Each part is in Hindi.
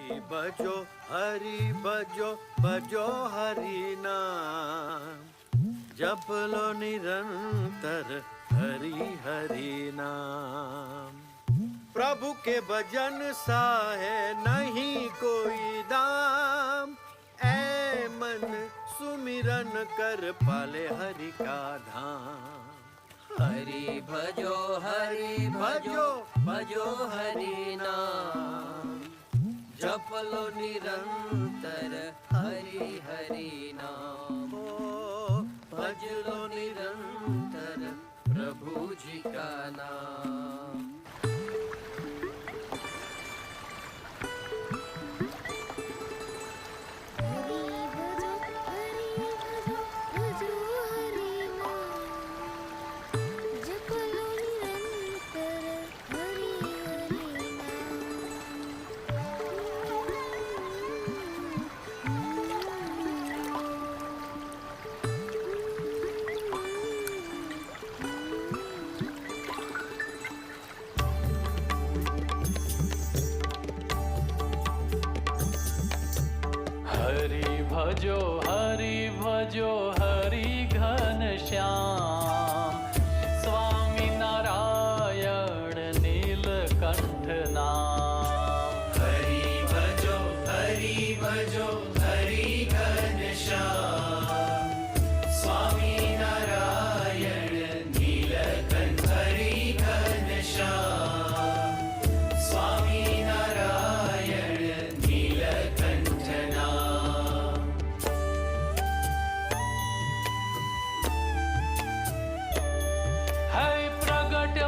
भजो हरि भजो भजो हरि नाम, जप लो निरंतर हरि हरि नाम। प्रभु के भजन सा है नहीं कोई दाम, ऐ मन सुमिरन कर पाले हरि का धाम। हरि भजो भजो भजो हरि नाम, जप लो निरंतर हरि हरि नाम। भज लो निरंतर प्रभु जी का नाम। भजो हरि घन श्याम, स्वामी नारायण नीलकंठ नाम। हरि भजो हरि घन श्याम, स्वामी नारायण नीलकंठ। हरि घन श्याम, स्वामी नारायण नीलकंठ नाम।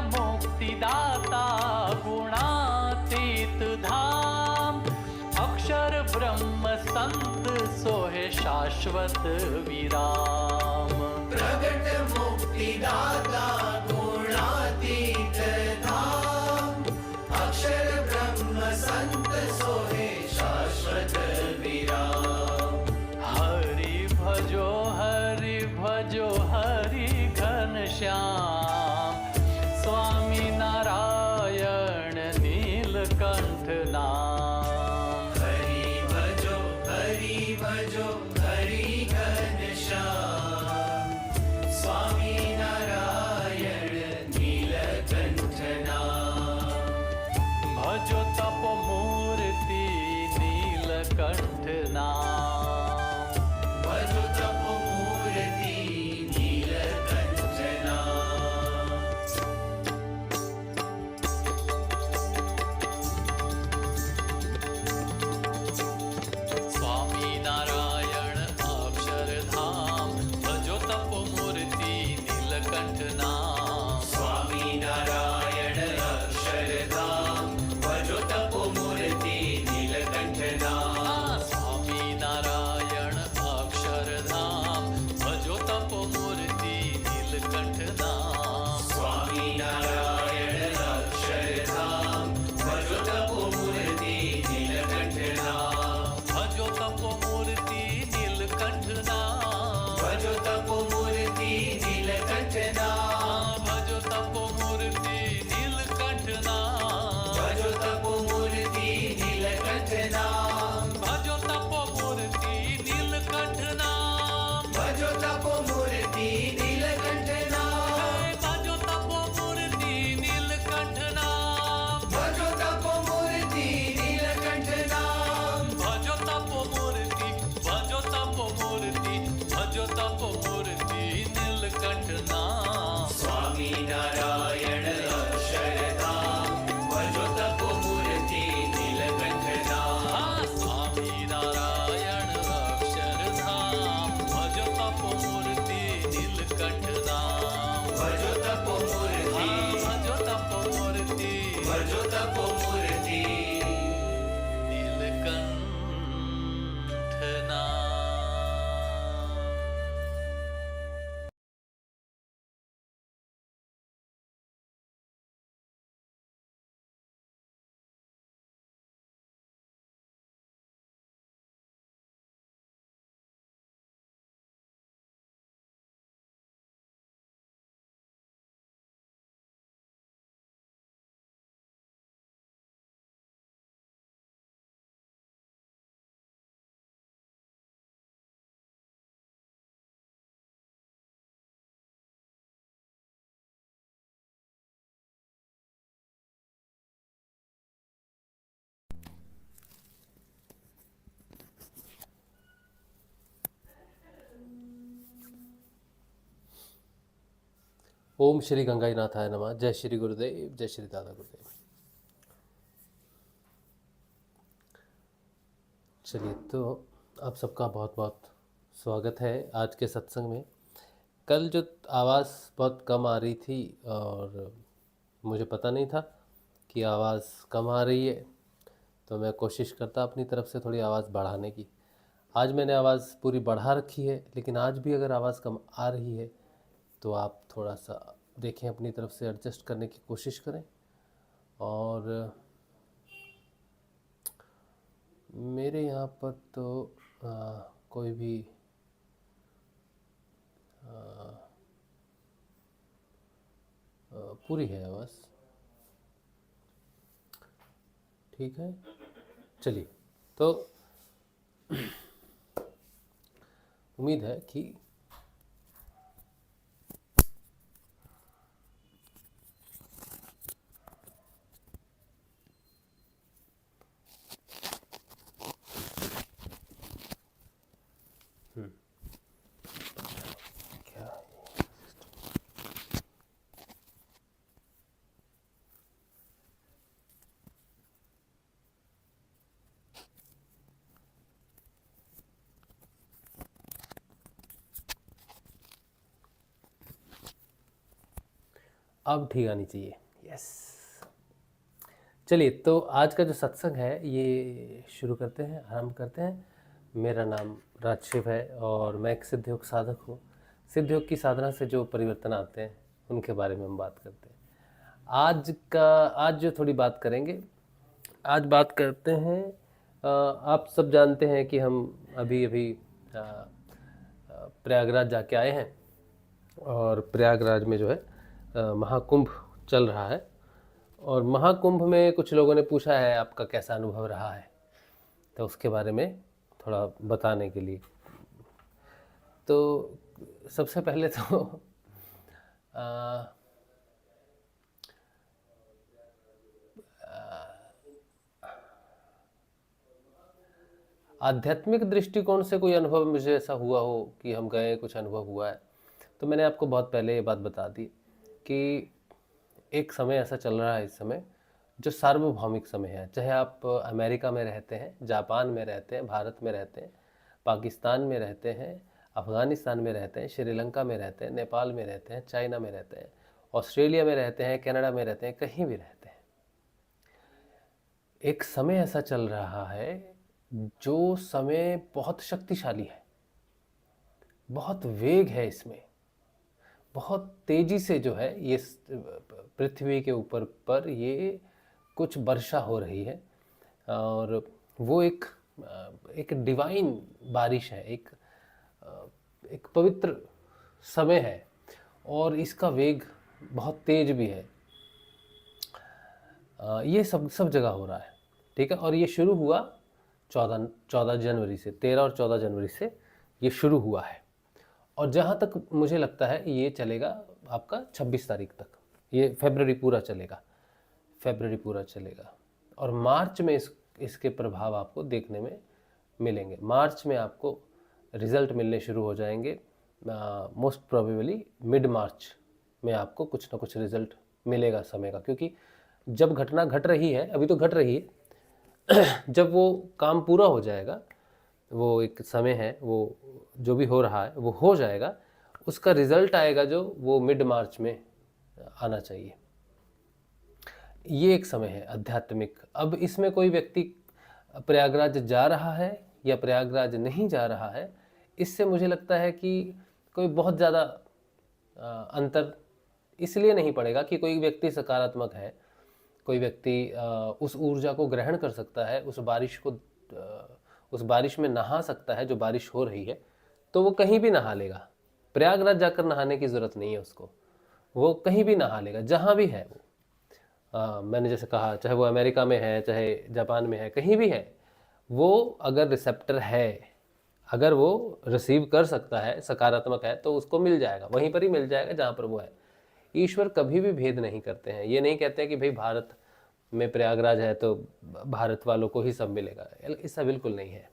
मुक्तिदाता गुणातीत धाम, अक्षर ब्रह्म संत सोहे शाश्वत विराम। प्रगट मुक्तिदाता गुणातीत धाम, अक्षर ब्रह्म संत सोहे शाश्वत विराम। हरि भजो हरि घन श्याम, स्वामी नारायण नीलकंठ नाम। हरि भजो हरि घन श्याम, स्वामी नारायण नीलकंठ नाम। भजो तप मूर्ति नीलकंठ नाम। भजो तप मूर्ति नीलकंठ नाम। स्वामी नारायण अक्षरधाम, भजो तप मूर्ति नीलकंठ नाम। स्वामी नारायण अक्षरधाम, भजो तप मूर्ति नीलकंठ नाम। स्वामी नारायण अक्षरधाम, ओम श्री गंगाईनाथाय नमः। जय श्री गुरुदेव, जय श्री दादा गुरुदेव। चलिए, तो आप सबका बहुत बहुत स्वागत है आज के सत्संग में। कल जो आवाज़ बहुत कम आ रही थी और मुझे पता नहीं था कि आवाज़ कम आ रही है, तो मैं कोशिश करता अपनी तरफ से थोड़ी आवाज़ बढ़ाने की। आज मैंने आवाज़ पूरी बढ़ा रखी है, लेकिन आज भी अगर आवाज़ कम आ रही है तो आप थोड़ा सा देखें, अपनी तरफ से एडजस्ट करने की कोशिश करें। और मेरे यहाँ पर तो कोई भी पूरी है आवाज़, ठीक है। चलिए, तो उम्मीद है कि क्या अब ठीक आनी चाहिए। यस, चलिए, तो आज का जो सत्संग है ये शुरू करते हैं, आरंभ करते हैं। मेरा नाम राजशिव है और मैं एक सिद्ध योग साधक हूँ। सिद्ध योग की साधना से जो परिवर्तन आते हैं उनके बारे में हम बात करते हैं। आज जो थोड़ी बात करेंगे, आज बात करते हैं, आप सब जानते हैं कि हम अभी प्रयागराज जाके आए हैं और प्रयागराज में जो है महाकुंभ चल रहा है। और महाकुंभ में कुछ लोगों ने पूछा है आपका कैसा अनुभव रहा है, तो उसके बारे में थोड़ा बताने के लिए। तो सबसे पहले तो आध्यात्मिक दृष्टिकोण से कोई अनुभव मुझे ऐसा हुआ हो कि हम गए, कुछ अनुभव हुआ है, तो मैंने आपको बहुत पहले ये बात बता दी कि एक समय ऐसा चल रहा है इस समय जो सार्वभौमिक समय है। चाहे आप अमेरिका में रहते हैं, जापान में रहते हैं, भारत में रहते हैं, पाकिस्तान में रहते हैं, अफ़गानिस्तान में रहते हैं, श्रीलंका में रहते हैं, नेपाल में रहते हैं, चाइना में रहते हैं, ऑस्ट्रेलिया में रहते हैं, कनाडा में रहते हैं, कहीं भी रहते हैं, एक समय ऐसा चल रहा है जो समय बहुत शक्तिशाली है, बहुत वेग है इसमें, बहुत तेजी से जो है ये पृथ्वी के ऊपर पर ये कुछ वर्षा हो रही है। और वो एक डिवाइन बारिश है, एक पवित्र समय है और इसका वेग बहुत तेज भी है। ये सब जगह हो रहा है, ठीक है। और ये शुरू हुआ 14 जनवरी से, 13 और 14 जनवरी से ये शुरू हुआ है और जहाँ तक मुझे लगता है ये चलेगा आपका 26 तारीख तक, ये फरवरी पूरा चलेगा और मार्च में इसके प्रभाव आपको देखने में मिलेंगे। मार्च में आपको रिज़ल्ट मिलने शुरू हो जाएंगे। मोस्ट प्रोबेबली मिड मार्च में आपको कुछ ना कुछ रिज़ल्ट मिलेगा समय का, क्योंकि जब घटना घट रही है, अभी तो घट रही है, जब वो काम पूरा हो जाएगा, वो एक समय है, वो जो भी हो रहा है वो हो जाएगा, उसका रिज़ल्ट आएगा जो वो मिड मार्च में आना चाहिए। ये एक समय है आध्यात्मिक। अब इसमें कोई व्यक्ति प्रयागराज जा रहा है या प्रयागराज नहीं जा रहा है, इससे मुझे लगता है कि कोई बहुत ज़्यादा अंतर इसलिए नहीं पड़ेगा कि कोई व्यक्ति सकारात्मक है, कोई व्यक्ति उस ऊर्जा को ग्रहण कर सकता है, उस बारिश में नहा सकता है जो बारिश हो रही है, तो वो कहीं भी नहा लेगा। प्रयागराज जाकर नहाने की ज़रूरत नहीं है उसको, वो कहीं भी नहा लेगा जहाँ भी है वो। मैंने जैसे कहा, चाहे वो अमेरिका में है, चाहे जापान में है, कहीं भी है, वो अगर रिसेप्टर है, अगर वो रिसीव कर सकता है, सकारात्मक है, तो उसको मिल जाएगा, वहीं पर ही मिल जाएगा जहाँ पर वो है। ईश्वर कभी भी भेद नहीं करते हैं। ये नहीं कहते हैं कि भाई भारत में प्रयागराज है तो भारत वालों को ही सब मिलेगा, ऐसा बिल्कुल नहीं है।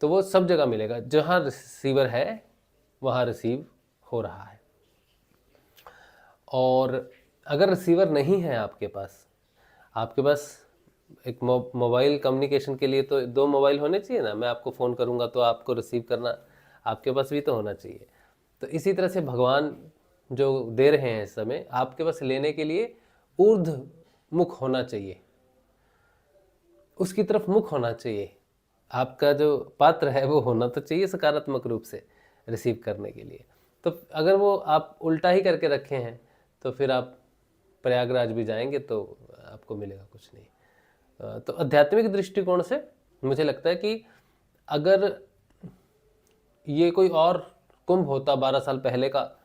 तो वो सब जगह मिलेगा, जहाँ रिसीवर है वहाँ रिसीव हो रहा है। और अगर रिसीवर नहीं है आपके पास एक मोबाइल कम्युनिकेशन के लिए तो 2 मोबाइल होने चाहिए ना। मैं आपको फ़ोन करूँगा तो आपको रिसीव करना आपके पास भी तो होना चाहिए। तो इसी तरह से भगवान जो दे रहे हैं इस समय आपके पास लेने के लिए ऊर्ध्वमुख होना चाहिए, उसकी तरफ मुख होना चाहिए। आपका जो पात्र है वो होना तो चाहिए सकारात्मक रूप से रिसीव करने के लिए। तो अगर वो आप उल्टा ही करके रखे हैं तो फिर आप प्रयागराज भी जाएंगे तो आपको मिलेगा कुछ नहीं। तो आध्यात्मिक दृष्टिकोण से मुझे लगता है कि अगर ये कोई और कुंभ होता 12 साल पहले का,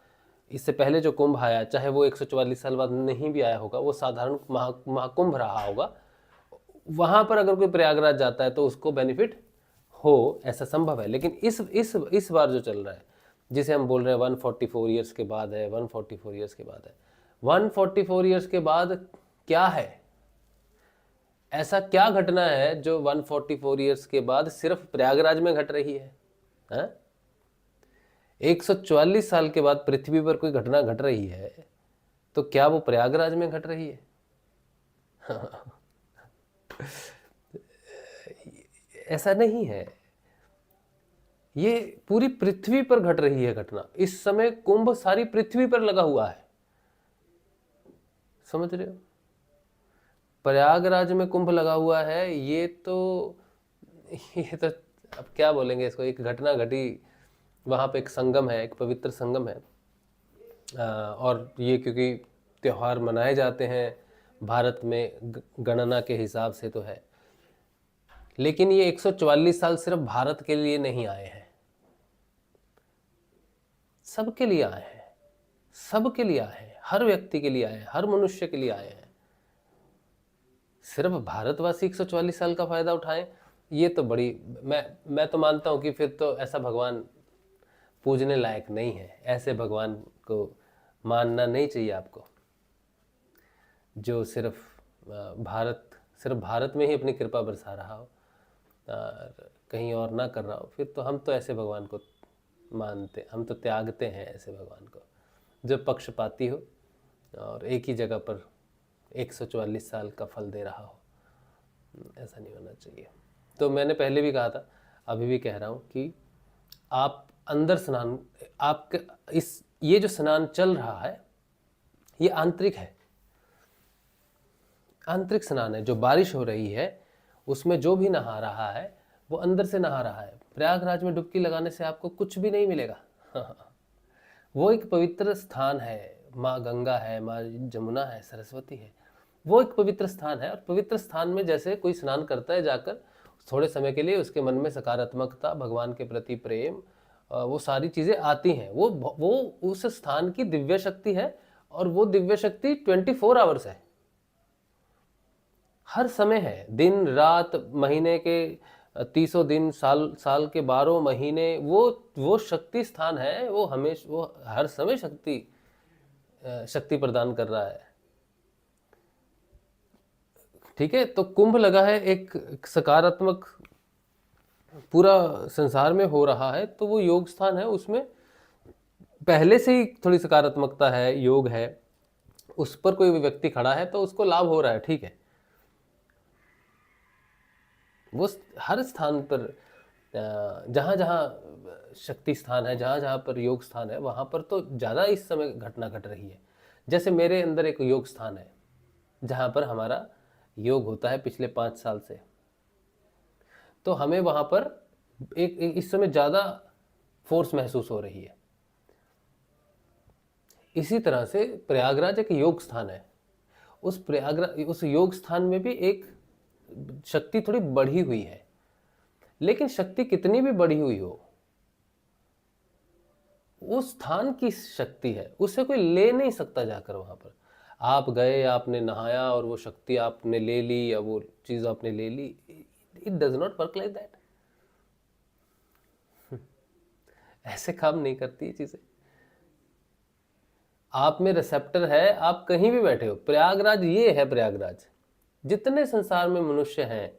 इससे पहले जो कुंभ आया, चाहे वो 144 साल बाद नहीं भी आया होगा, वो साधारण महाकुंभ रहा होगा, वहाँ पर अगर कोई प्रयागराज जाता है तो उसको बेनिफिट हो, ऐसा संभव है। लेकिन इस बार जो चल रहा है, जिसे हम बोल रहे हैं 144 ईयर्स के बाद है, 144 ईयर्स के बाद है, 144 ईयर्स के बाद क्या है, ऐसा क्या घटना है जो 144 ईयर्स के बाद सिर्फ प्रयागराज में घट रही है? 144 साल के बाद पृथ्वी पर कोई घटना घट रही है तो क्या वो प्रयागराज में घट रही है? ऐसा नहीं है, ये पूरी पृथ्वी पर घट रही है घटना। इस समय कुंभ सारी पृथ्वी पर लगा हुआ है, समझ रहे हो? प्रयागराज में कुंभ लगा हुआ है, ये तो अब क्या बोलेंगे इसको, एक घटना घटी, वहाँ पे एक संगम है, एक पवित्र संगम है। और ये क्योंकि त्योहार मनाए जाते हैं भारत में गणना के हिसाब से तो है, लेकिन ये 144 साल सिर्फ भारत के लिए नहीं आए हैं, सबके लिए आए हैं, सबके लिए आए हैं, हर व्यक्ति के लिए आए हैं, हर मनुष्य के लिए आए हैं। सिर्फ भारतवासी 144 साल का फायदा उठाएं, ये तो बड़ी, मैं तो मानता हूं कि फिर तो ऐसा भगवान पूजने लायक नहीं है। ऐसे भगवान को मानना नहीं चाहिए आपको, जो सिर्फ भारत में ही अपनी कृपा बरसा रहा हो और कहीं और ना कर रहा हो। फिर तो हम तो ऐसे भगवान को मानते, हम तो त्यागते हैं ऐसे भगवान को जो पक्षपाती हो और एक ही जगह पर 144 साल का फल दे रहा हो। ऐसा नहीं होना चाहिए। तो मैंने पहले भी कहा था, अभी भी कह रहा हूँ कि आप अंदर स्नान, आपके ये जो स्नान चल रहा है ये आंतरिक है, आंतरिक स्नान है। जो बारिश हो रही है उसमें जो भी नहा रहा है वो अंदर से नहा रहा है। प्रयागराज में डुबकी लगाने से आपको कुछ भी नहीं मिलेगा। वो एक पवित्र स्थान है, माँ गंगा है, माँ जमुना है, सरस्वती है, वो एक पवित्र स्थान है। और पवित्र स्थान में जैसे कोई स्नान करता है जाकर, थोड़े समय के लिए उसके मन में सकारात्मकता, भगवान के प्रति प्रेम, वो सारी चीज़ें आती हैं। वो उस स्थान की दिव्य शक्ति है और वो दिव्य शक्ति 24 आवर्स है, हर समय है, दिन रात, महीने के 30 दिन, साल के 12 महीने, वो शक्ति स्थान है। वो हर समय शक्ति प्रदान कर रहा है। ठीक है, तो कुंभ लगा है, एक सकारात्मक पूरा संसार में हो रहा है, तो वो योग स्थान है, उसमें पहले से ही थोड़ी सकारात्मकता है, योग है, उस पर कोई व्यक्ति खड़ा है तो उसको लाभ हो रहा है। ठीक है, वो हर स्थान पर जहाँ जहाँ शक्ति स्थान है, जहाँ जहाँ पर योग स्थान है, वहाँ पर तो ज़्यादा इस समय घटना घट रही है। जैसे मेरे अंदर एक योग स्थान है जहाँ पर हमारा योग होता है पिछले 5 साल से, तो हमें वहाँ पर एक इस समय ज़्यादा फोर्स महसूस हो रही है। इसी तरह से प्रयागराज एक योग स्थान है। उस योग स्थान में भी एक शक्ति थोड़ी बढ़ी हुई है, लेकिन शक्ति कितनी भी बढ़ी हुई हो, उस स्थान की शक्ति है, उसे कोई ले नहीं सकता। जाकर वहां पर आप गए, आपने नहाया और वो शक्ति आपने ले ली या वो चीज आपने ले ली, it does not work like that. ऐसे काम नहीं करती ये चीजें। आप में रिसेप्टर है, आप कहीं भी बैठे हो। प्रयागराज ये है, प्रयागराज जितने संसार में मनुष्य हैं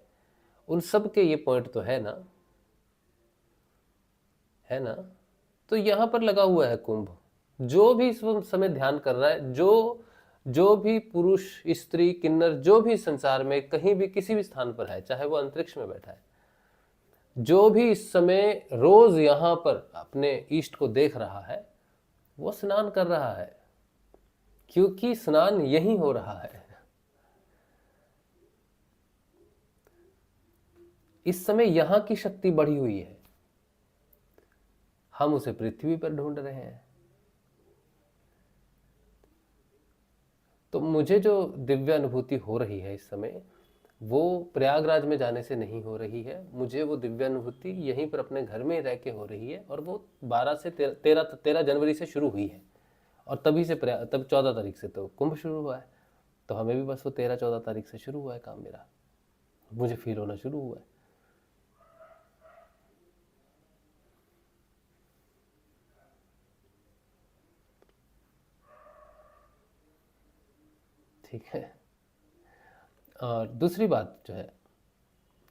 उन सब के ये पॉइंट तो है ना, है ना। तो यहां पर लगा हुआ है कुंभ, जो भी इस समय ध्यान कर रहा है, जो भी पुरुष, स्त्री, किन्नर, जो भी संसार में कहीं भी किसी भी स्थान पर है, चाहे वो अंतरिक्ष में बैठा है, जो भी इस समय रोज यहां पर अपने ईष्ट को देख रहा है, वो स्नान कर रहा है, क्योंकि स्नान यही हो रहा है। इस समय यहां की शक्ति बढ़ी हुई है, हम उसे पृथ्वी पर ढूंढ रहे हैं। तो मुझे जो दिव्य अनुभूति हो रही है इस समय, वो प्रयागराज में जाने से नहीं हो रही है। मुझे वो दिव्य अनुभूति यहीं पर अपने घर में रह के हो रही है, और वो 12 से 13 जनवरी से शुरू हुई है, और तभी से तब 14 तारीख से तो कुंभ शुरू हुआ है। तो हमें भी बस वो 13-14 तारीख से शुरू हुआ है काम मेरा, मुझे फील होना शुरू हुआ है। ठीक है। और दूसरी बात जो है,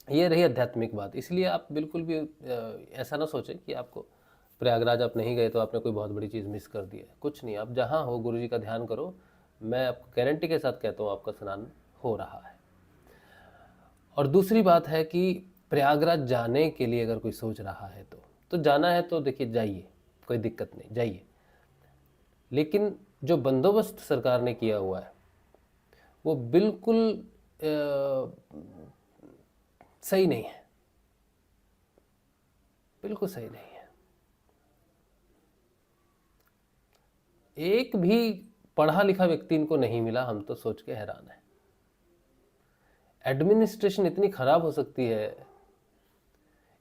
ये रही आध्यात्मिक बात। इसलिए आप बिल्कुल भी ऐसा ना सोचें कि आपको प्रयागराज आप नहीं गए तो आपने कोई बहुत बड़ी चीज़ मिस कर दी है। कुछ नहीं, आप जहाँ हो गुरु जी का ध्यान करो। मैं आपको गारंटी के साथ कहता हूँ आपका स्नान हो रहा है। और दूसरी बात है कि प्रयागराज जाने के लिए अगर कोई सोच रहा है तो जाना है तो देखिए जाइए, कोई दिक्कत नहीं, जाइए। लेकिन जो बंदोबस्त सरकार ने किया हुआ है वो बिल्कुल सही नहीं है, बिल्कुल सही नहीं है। एक भी पढ़ा लिखा व्यक्ति इनको नहीं मिला, हम तो सोच के हैरान है। एडमिनिस्ट्रेशन इतनी खराब हो सकती है,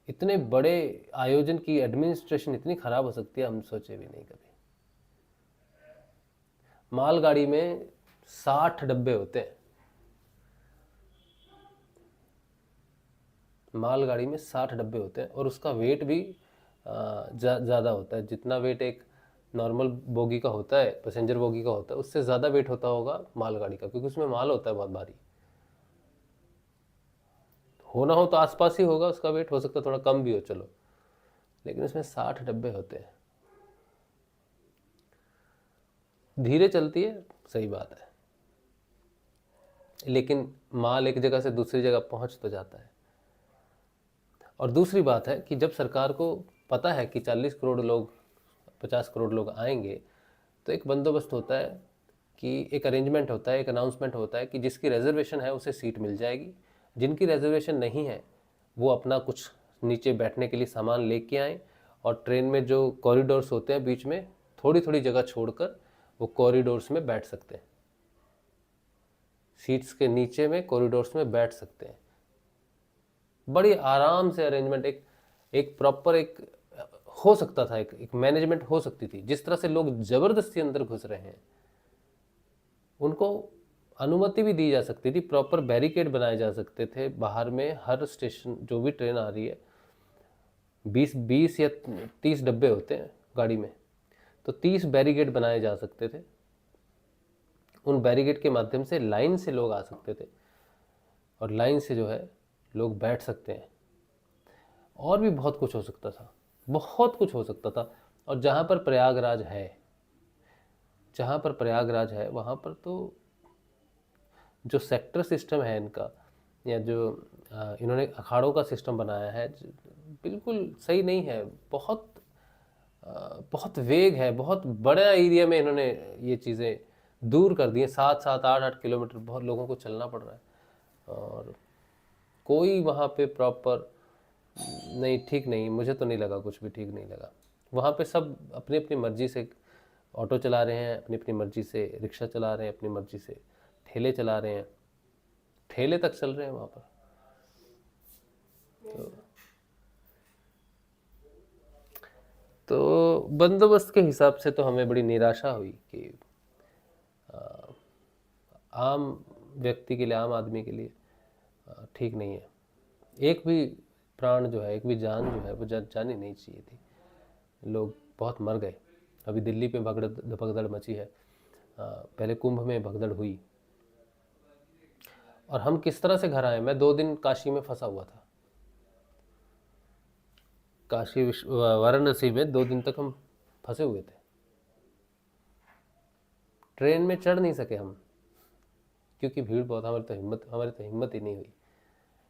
इतने बड़े आयोजन की एडमिनिस्ट्रेशन इतनी खराब हो सकती है, हम सोचे भी नहीं कभी। मालगाड़ी में 60 डब्बे होते हैं, मालगाड़ी में 60 डब्बे होते हैं, और उसका वेट भी ज़्यादा होता है। जितना वेट एक नॉर्मल बोगी का होता है, पैसेंजर बोगी का होता है, उससे ज़्यादा वेट होता होगा मालगाड़ी का, क्योंकि उसमें माल होता है बहुत भारी। होना हो तो आसपास ही होगा उसका वेट, हो सकता है थोड़ा कम भी हो, चलो, लेकिन उसमें 60 डब्बे होते हैं। धीरे चलती है, सही बात है, लेकिन माल एक जगह से दूसरी जगह पहुंच तो जाता है। और दूसरी बात है कि जब सरकार को पता है कि 40 करोड़ लोग, 50 करोड़ लोग आएंगे, तो एक बंदोबस्त होता है कि एक अरेंजमेंट होता है, एक अनाउंसमेंट होता है कि जिसकी रिजर्वेशन है उसे सीट मिल जाएगी, जिनकी रिजर्वेशन नहीं है वो अपना कुछ नीचे बैठने के लिए सामान लेके आएँ, और ट्रेन में जो कॉरिडोर्स होते हैं बीच में थोड़ी थोड़ी जगह छोड़कर वो कॉरिडोर्स में बैठ सकते हैं, सीट्स के नीचे में कॉरिडोर्स में बैठ सकते हैं। बड़ी आराम से अरेंजमेंट, एक प्रॉपर एक हो सकता था, एक मैनेजमेंट हो सकती थी। जिस तरह से लोग जबरदस्ती अंदर घुस रहे हैं, उनको अनुमति भी दी जा सकती थी, प्रॉपर बैरिकेड बनाए जा सकते थे बाहर में। हर स्टेशन जो भी ट्रेन आ रही है, 20 या 30 डब्बे होते हैं गाड़ी में, तो 30 बैरिकेड बनाए जा सकते थे। उन बैरिकेड के माध्यम से लाइन से लोग आ सकते थे, और लाइन से जो है लोग बैठ सकते हैं। और भी बहुत कुछ हो सकता था, बहुत कुछ हो सकता था। और जहाँ पर प्रयागराज है, वहाँ पर तो जो सेक्टर सिस्टम है इनका, या जो इन्होंने अखाड़ों का सिस्टम बनाया है, बिल्कुल सही नहीं है। बहुत वेग है, बहुत बड़ा एरिया में इन्होंने ये चीज़ें दूर कर दी हैं। 7-7, 8-8 किलोमीटर बहुत लोगों को चलना पड़ रहा है, और कोई वहाँ पे प्रॉपर नहीं, ठीक नहीं, मुझे तो नहीं लगा, कुछ भी ठीक नहीं लगा। वहाँ पे सब अपनी अपनी मर्जी से ऑटो चला रहे हैं, अपनी अपनी मर्जी से रिक्शा चला रहे हैं, अपनी मर्जी से ठेले चला रहे हैं, ठेले तक चल रहे हैं वहाँ पर। तो बंदोबस्त के हिसाब से तो हमें बड़ी निराशा हुई कि आम व्यक्ति के लिए, आम आदमी के लिए ठीक नहीं है। एक भी प्राण जो है, एक भी जान जो है वो जानी नहीं चाहिए थी। लोग बहुत मर गए। अभी दिल्ली पे भगदड़ मची है, पहले कुंभ में भगदड़ हुई, और हम किस तरह से घर आए। मैं 2 दिन काशी में फंसा हुआ था, काशी वाराणसी में 2 दिन तक हम फंसे हुए थे। ट्रेन में चढ़ नहीं सके हम, क्योंकि भीड़ बहुत, हमारी तो हिम्मत ही नहीं हुई।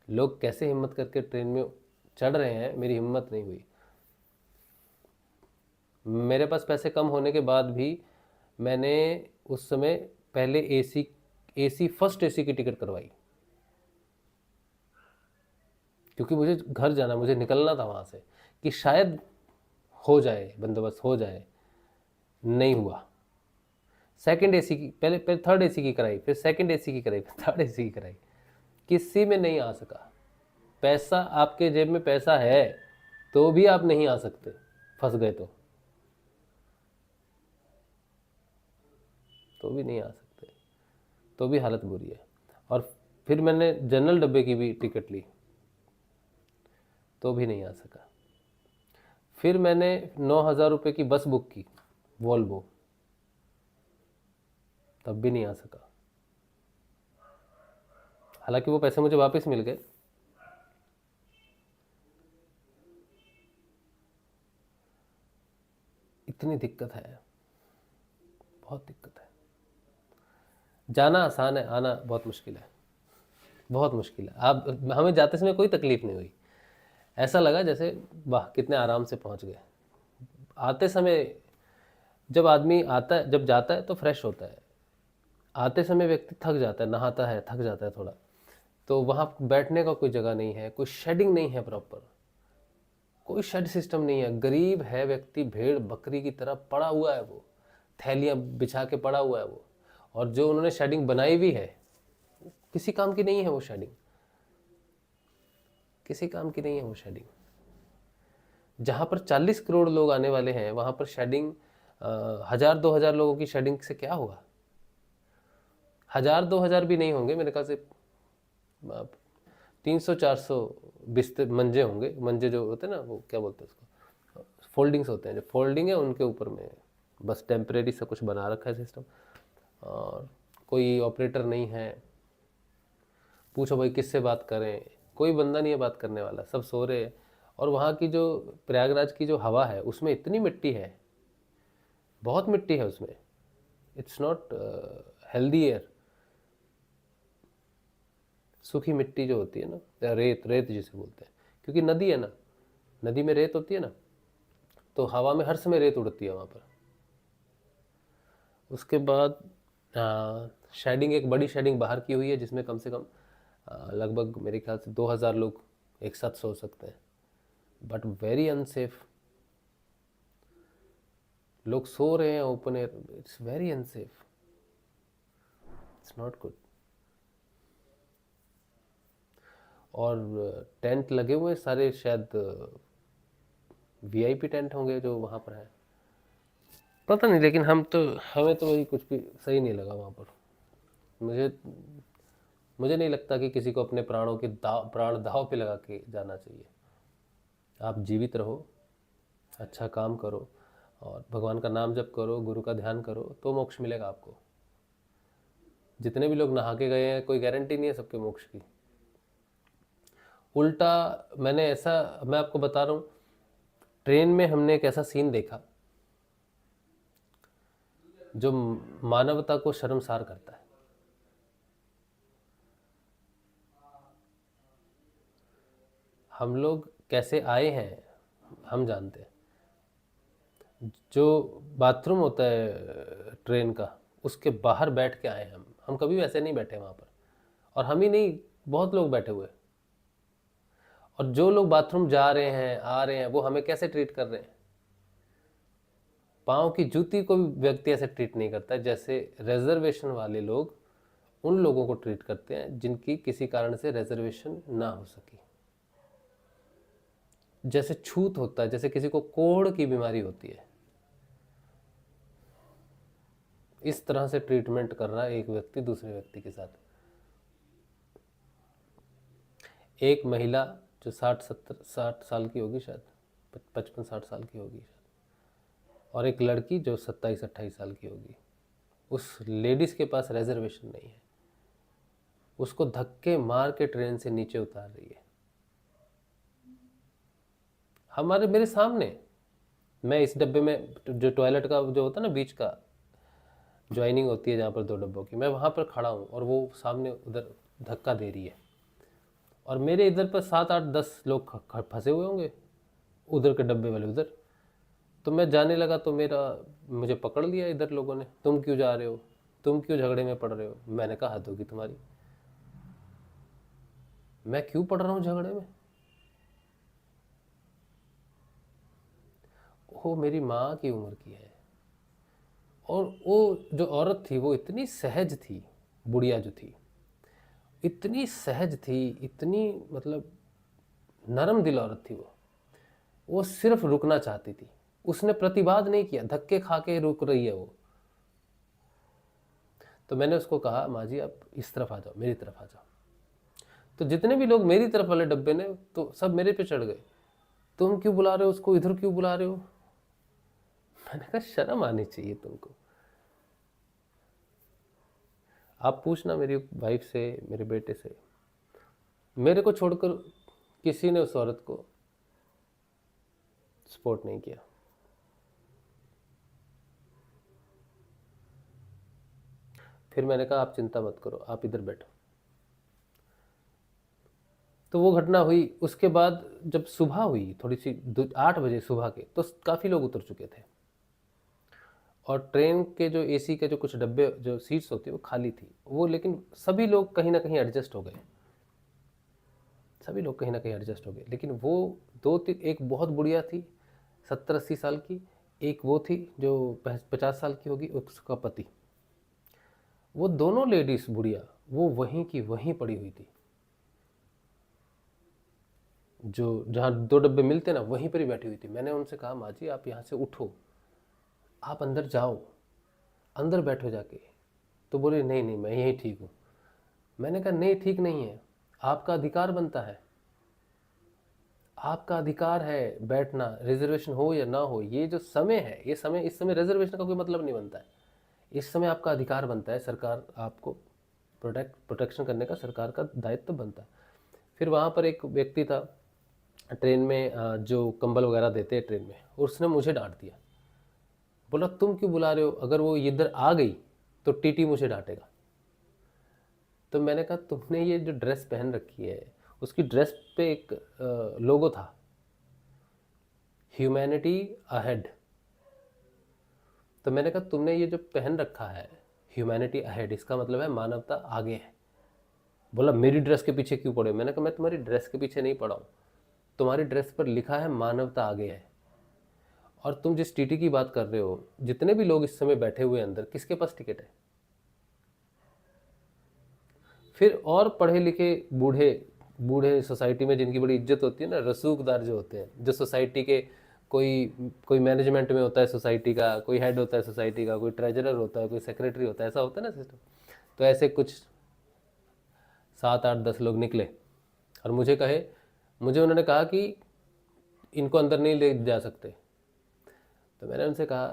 लोग कैसे हिम्मत करके ट्रेन में चढ़ रहे हैं, मेरी हिम्मत नहीं हुई। मेरे पास पैसे कम होने के बाद भी मैंने उस समय पहले एसी फर्स्ट एसी की टिकट करवाई, क्योंकि मुझे घर जाना, मुझे निकलना था वहाँ से, कि शायद हो जाए, बंदोबस्त हो जाए। नहीं हुआ। सेकंड एसी की, पहले थर्ड एसी की कराई, फिर सेकंड एसी की कराई, फिर थर्ड एसी की कराई, किसी में नहीं आ सका। पैसा, आपके जेब में पैसा है तो भी आप नहीं आ सकते, फंस गए तो भी नहीं आ सकते, तो भी हालत बुरी है। और फिर मैंने जनरल डब्बे की भी टिकट ली, तो भी नहीं आ सका। फिर मैंने 9,000 रुपये की बस बुक की, वॉल्वो, तब भी नहीं आ सका। हालांकि वो पैसे मुझे वापस मिल गए। इतनी दिक्कत है, बहुत दिक्कत है। जाना आसान है, आना बहुत मुश्किल है, बहुत मुश्किल है। आप, हमें जाते समय कोई तकलीफ नहीं हुई, ऐसा लगा जैसे वाह कितने आराम से पहुंच गए। आते समय जब आदमी आता है, जब जाता है तो फ्रेश होता है, आते समय व्यक्ति थक जाता है, नहाता है, थक जाता है थोड़ा, तो वहाँ बैठने का कोई जगह नहीं है, कोई शेडिंग नहीं है प्रॉपर, कोई शेड सिस्टम नहीं है। गरीब है व्यक्ति, भेड़ बकरी की तरह पड़ा हुआ है, वो थैलियाँ बिछा के पड़ा हुआ है वो। और जो उन्होंने शेडिंग बनाई भी है, किसी काम की नहीं है वो शेडिंग, किसी काम की नहीं है वो शेडिंग। जहाँ पर 40 करोड़ लोग आने वाले हैं, वहाँ पर शेडिंग 1,000-2,000 लोगों की शेडिंग से क्या होगा? 1,000-2,000 भी नहीं होंगे मेरे ख्याल से, 300-400 बिस्तर मंजे होंगे। मंजे जो होते हैं ना, वो क्या बोलते हैं उसको, फोल्डिंग्स होते हैं, जो फोल्डिंग है उनके ऊपर में बस टेम्परेरी सा कुछ बना रखा है सिस्टम। और कोई ऑपरेटर नहीं है, पूछो भाई किससे बात करें, कोई बंदा नहीं है बात करने वाला, सब सो रहे हैं। और वहाँ की जो प्रयागराज की जो हवा है, उसमें इतनी मिट्टी है, बहुत मिट्टी है उसमें। It's not healthy air. सूखी मिट्टी जो होती है ना, या रेत जिसे बोलते हैं, क्योंकि नदी है ना, नदी में रेत होती है ना, तो हवा में हर समय रेत उड़ती है वहाँ पर। उसके बाद शेडिंग, एक बड़ी शेडिंग बाहर की हुई है, जिसमें कम से कम लगभग मेरे ख्याल से 2,000 लोग एक साथ सो सकते हैं, बट वेरी अनसेफ। लोग सो रहे हैं open air, it's very unsafe, it's not good. और टेंट लगे हुए सारे, शायद वीआईपी टेंट होंगे जो वहाँ पर है, पता नहीं। लेकिन हमें तो वही कुछ भी सही नहीं लगा वहाँ पर। मुझे नहीं लगता कि किसी को अपने प्राणों के प्राण दाव पे लगा के जाना चाहिए। आप जीवित रहो, अच्छा काम करो, और भगवान का नाम जप करो, गुरु का ध्यान करो, तो मोक्ष मिलेगा आपको। जितने भी लोग नहा के गए हैं, कोई गारंटी नहीं है सबके मोक्ष की। उल्टा मैं आपको बता रहा हूँ, ट्रेन में हमने एक ऐसा सीन देखा जो मानवता को शर्मसार करता है। हम लोग कैसे आए हैं हम जानते हैं। जो बाथरूम होता है ट्रेन का, उसके बाहर बैठ के आए हैं हम कभी वैसे नहीं बैठे वहाँ पर। और हम ही नहीं, बहुत लोग बैठे हुए। और जो लोग बाथरूम जा रहे हैं, आ रहे हैं, वो हमें कैसे ट्रीट कर रहे हैं? पाँव की जूती को भी व्यक्ति ऐसे ट्रीट नहीं करता जैसे रिजर्वेशन वाले लोग उन लोगों को ट्रीट करते हैं जिनकी किसी कारण से रिजर्वेशन ना हो सकी। जैसे छूत होता है, जैसे किसी को कोढ़ की बीमारी होती है, इस तरह से ट्रीटमेंट कर रहा है एक व्यक्ति दूसरे व्यक्ति के साथ। एक महिला जो 60 साल की होगी, शायद 55-60 साल की होगी, और एक लड़की जो 27-28 साल की होगी, उस लेडीज के पास रिजर्वेशन नहीं है, उसको धक्के मार के ट्रेन से नीचे उतार रही है मेरे सामने। मैं इस डब्बे में, जो टॉयलेट का जो होता है ना बीच का, ज्वाइनिंग होती है जहाँ पर 2 डब्बों की, मैं वहाँ पर खड़ा हूँ और वो सामने उधर धक्का दे रही है और मेरे इधर पर 7 8 10 लोग फंसे हुए होंगे उधर के डब्बे वाले उधर। तो मैं जाने लगा तो मुझे पकड़ लिया इधर लोगों ने, तुम क्यों जा रहे हो, तुम क्यों झगड़े में पड़ रहे हो। मैंने कहा हद होगी तुम्हारी, मैं क्यों पड़ रहा हूँ झगड़े में। वो मेरी माँ की उम्र की है और वो जो औरत थी वो इतनी सहज थी, बुढ़िया जो थी इतनी सहज थी, इतनी मतलब नरम दिल औरत थी वो सिर्फ रुकना चाहती थी, उसने प्रतिवाद नहीं किया, धक्के खा के रुक रही है वो। तो मैंने उसको कहा माँ जी आप इस तरफ आ जाओ, मेरी तरफ आ जाओ। तो जितने भी लोग मेरी तरफ वाले डब्बे ने तो सब मेरे पे चढ़ गए, तुम क्यों बुला रहे हो उसको, इधर क्यों बुला रहे हो। मैंने कहा शर्म आनी चाहिए तुमको। आप पूछना मेरी वाइफ से, मेरे बेटे से, मेरे को छोड़कर किसी ने उस औरत को सपोर्ट नहीं किया। फिर मैंने कहा आप चिंता मत करो, आप इधर बैठो। तो वो घटना हुई। उसके बाद जब सुबह हुई थोड़ी सी 8 बजे सुबह के, तो काफ़ी लोग उतर चुके थे और ट्रेन के जो एसी के जो कुछ डब्बे जो सीट्स होती है वो खाली थी वो, लेकिन सभी लोग कहीं ना कहीं एडजस्ट हो गए, सभी लोग कहीं ना कहीं एडजस्ट हो गए। लेकिन वो एक बहुत बुढ़िया थी 70-80 साल की, एक वो थी जो 50 साल की होगी, उसका पति, वो दोनों लेडीज बुढ़िया वो वहीं की वहीं पड़ी हुई थी, जो जहाँ 2 डब्बे मिलते ना वहीं पर ही बैठी हुई थी। मैंने उनसे कहा माँ जी आप यहाँ से उठो, आप अंदर जाओ, अंदर बैठो जाके। तो बोले नहीं नहीं मैं यहीं ठीक हूँ। मैंने कहा नहीं ठीक नहीं है, आपका अधिकार बनता है, आपका अधिकार है बैठना, रिजर्वेशन हो या ना हो। ये जो समय है ये समय, इस समय रिजर्वेशन का कोई मतलब नहीं बनता है, इस समय आपका अधिकार बनता है, सरकार आपको प्रोटेक्शन करने का सरकार का दायित्व बनता है। फिर वहाँ पर एक व्यक्ति था ट्रेन में जो कंबल वगैरह देते हैं ट्रेन में, उसने मुझे डांट दिया, बोला तुम क्यों बुला रहे हो, अगर वो इधर आ गई तो टीटी मुझे डांटेगा। तो मैंने कहा तुमने ये जो ड्रेस पहन रखी है, उसकी ड्रेस पे एक लोगो था, ह्यूमैनिटी अहेड। तो मैंने कहा तुमने ये जो पहन रखा है ह्यूमैनिटी अहेड, इसका मतलब है मानवता आगे है। बोला मेरी ड्रेस के पीछे क्यों पड़े। मैंने कहा मैं तुम्हारी ड्रेस के पीछे नहीं पड़ा हूँ, तुम्हारी ड्रेस पर लिखा है मानवता आगे है। और तुम जिस टीटी की बात कर रहे हो, जितने भी लोग इस समय बैठे हुए अंदर, किसके पास टिकट है। फिर और पढ़े लिखे बूढ़े बूढ़े सोसाइटी में जिनकी बड़ी इज्जत होती है ना, रसूखदार जो होते हैं, जो सोसाइटी के कोई मैनेजमेंट में होता है सोसाइटी का, कोई हेड होता है सोसाइटी का, कोई ट्रेजरर होता है, कोई सेक्रेटरी होता है, ऐसा होता है ना सिस्टम। तो ऐसे कुछ 7 8 10 लोग निकले और मुझे उन्होंने कहा कि इनको अंदर नहीं ले जा सकते। तो मैंने उनसे कहा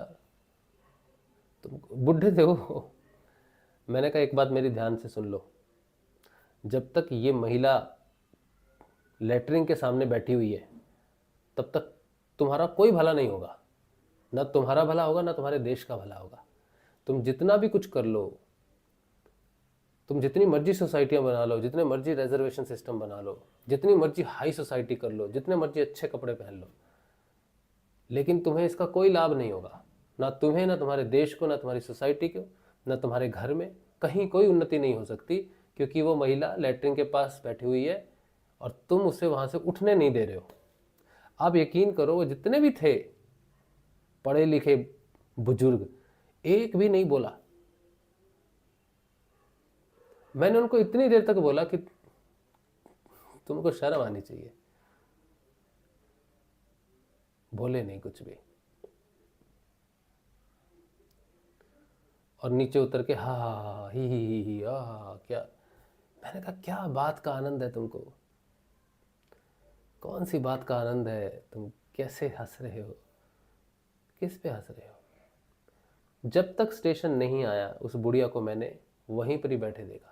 तुम बुढ़े थे वो, मैंने कहा एक बात मेरी ध्यान से सुन लो, जब तक ये महिला लेटरिन के सामने बैठी हुई है तब तक तुम्हारा कोई भला नहीं होगा, ना तुम्हारा भला होगा ना तुम्हारे देश का भला होगा। तुम जितना भी कुछ कर लो, तुम जितनी मर्जी सोसाइटियां बना लो, जितने मर्जी रिजर्वेशन सिस्टम बना लो, जितनी मर्जी हाई सोसाइटी कर लो, जितने मर्जी अच्छे कपड़े पहन लो, लेकिन तुम्हें इसका कोई लाभ नहीं होगा, ना तुम्हें, ना तुम्हारे देश को, ना तुम्हारी सोसाइटी को, ना तुम्हारे घर में कहीं कोई उन्नति नहीं हो सकती, क्योंकि वो महिला लेटरिन के पास बैठी हुई है और तुम उसे वहां से उठने नहीं दे रहे हो। आप यकीन करो वो जितने भी थे पढ़े लिखे बुजुर्ग, एक भी नहीं बोला। मैंने उनको इतनी देर तक बोला कि तुमको शर्म आनी चाहिए, बोले नहीं कुछ भी। और नीचे उतर के हा ही क्या। मैंने कहा क्या बात का आनंद है तुमको, कौन सी बात का आनंद है, तुम कैसे हंस रहे हो, किस पे हंस रहे हो। जब तक स्टेशन नहीं आया उस बुढ़िया को मैंने वहीं पर ही बैठे देखा।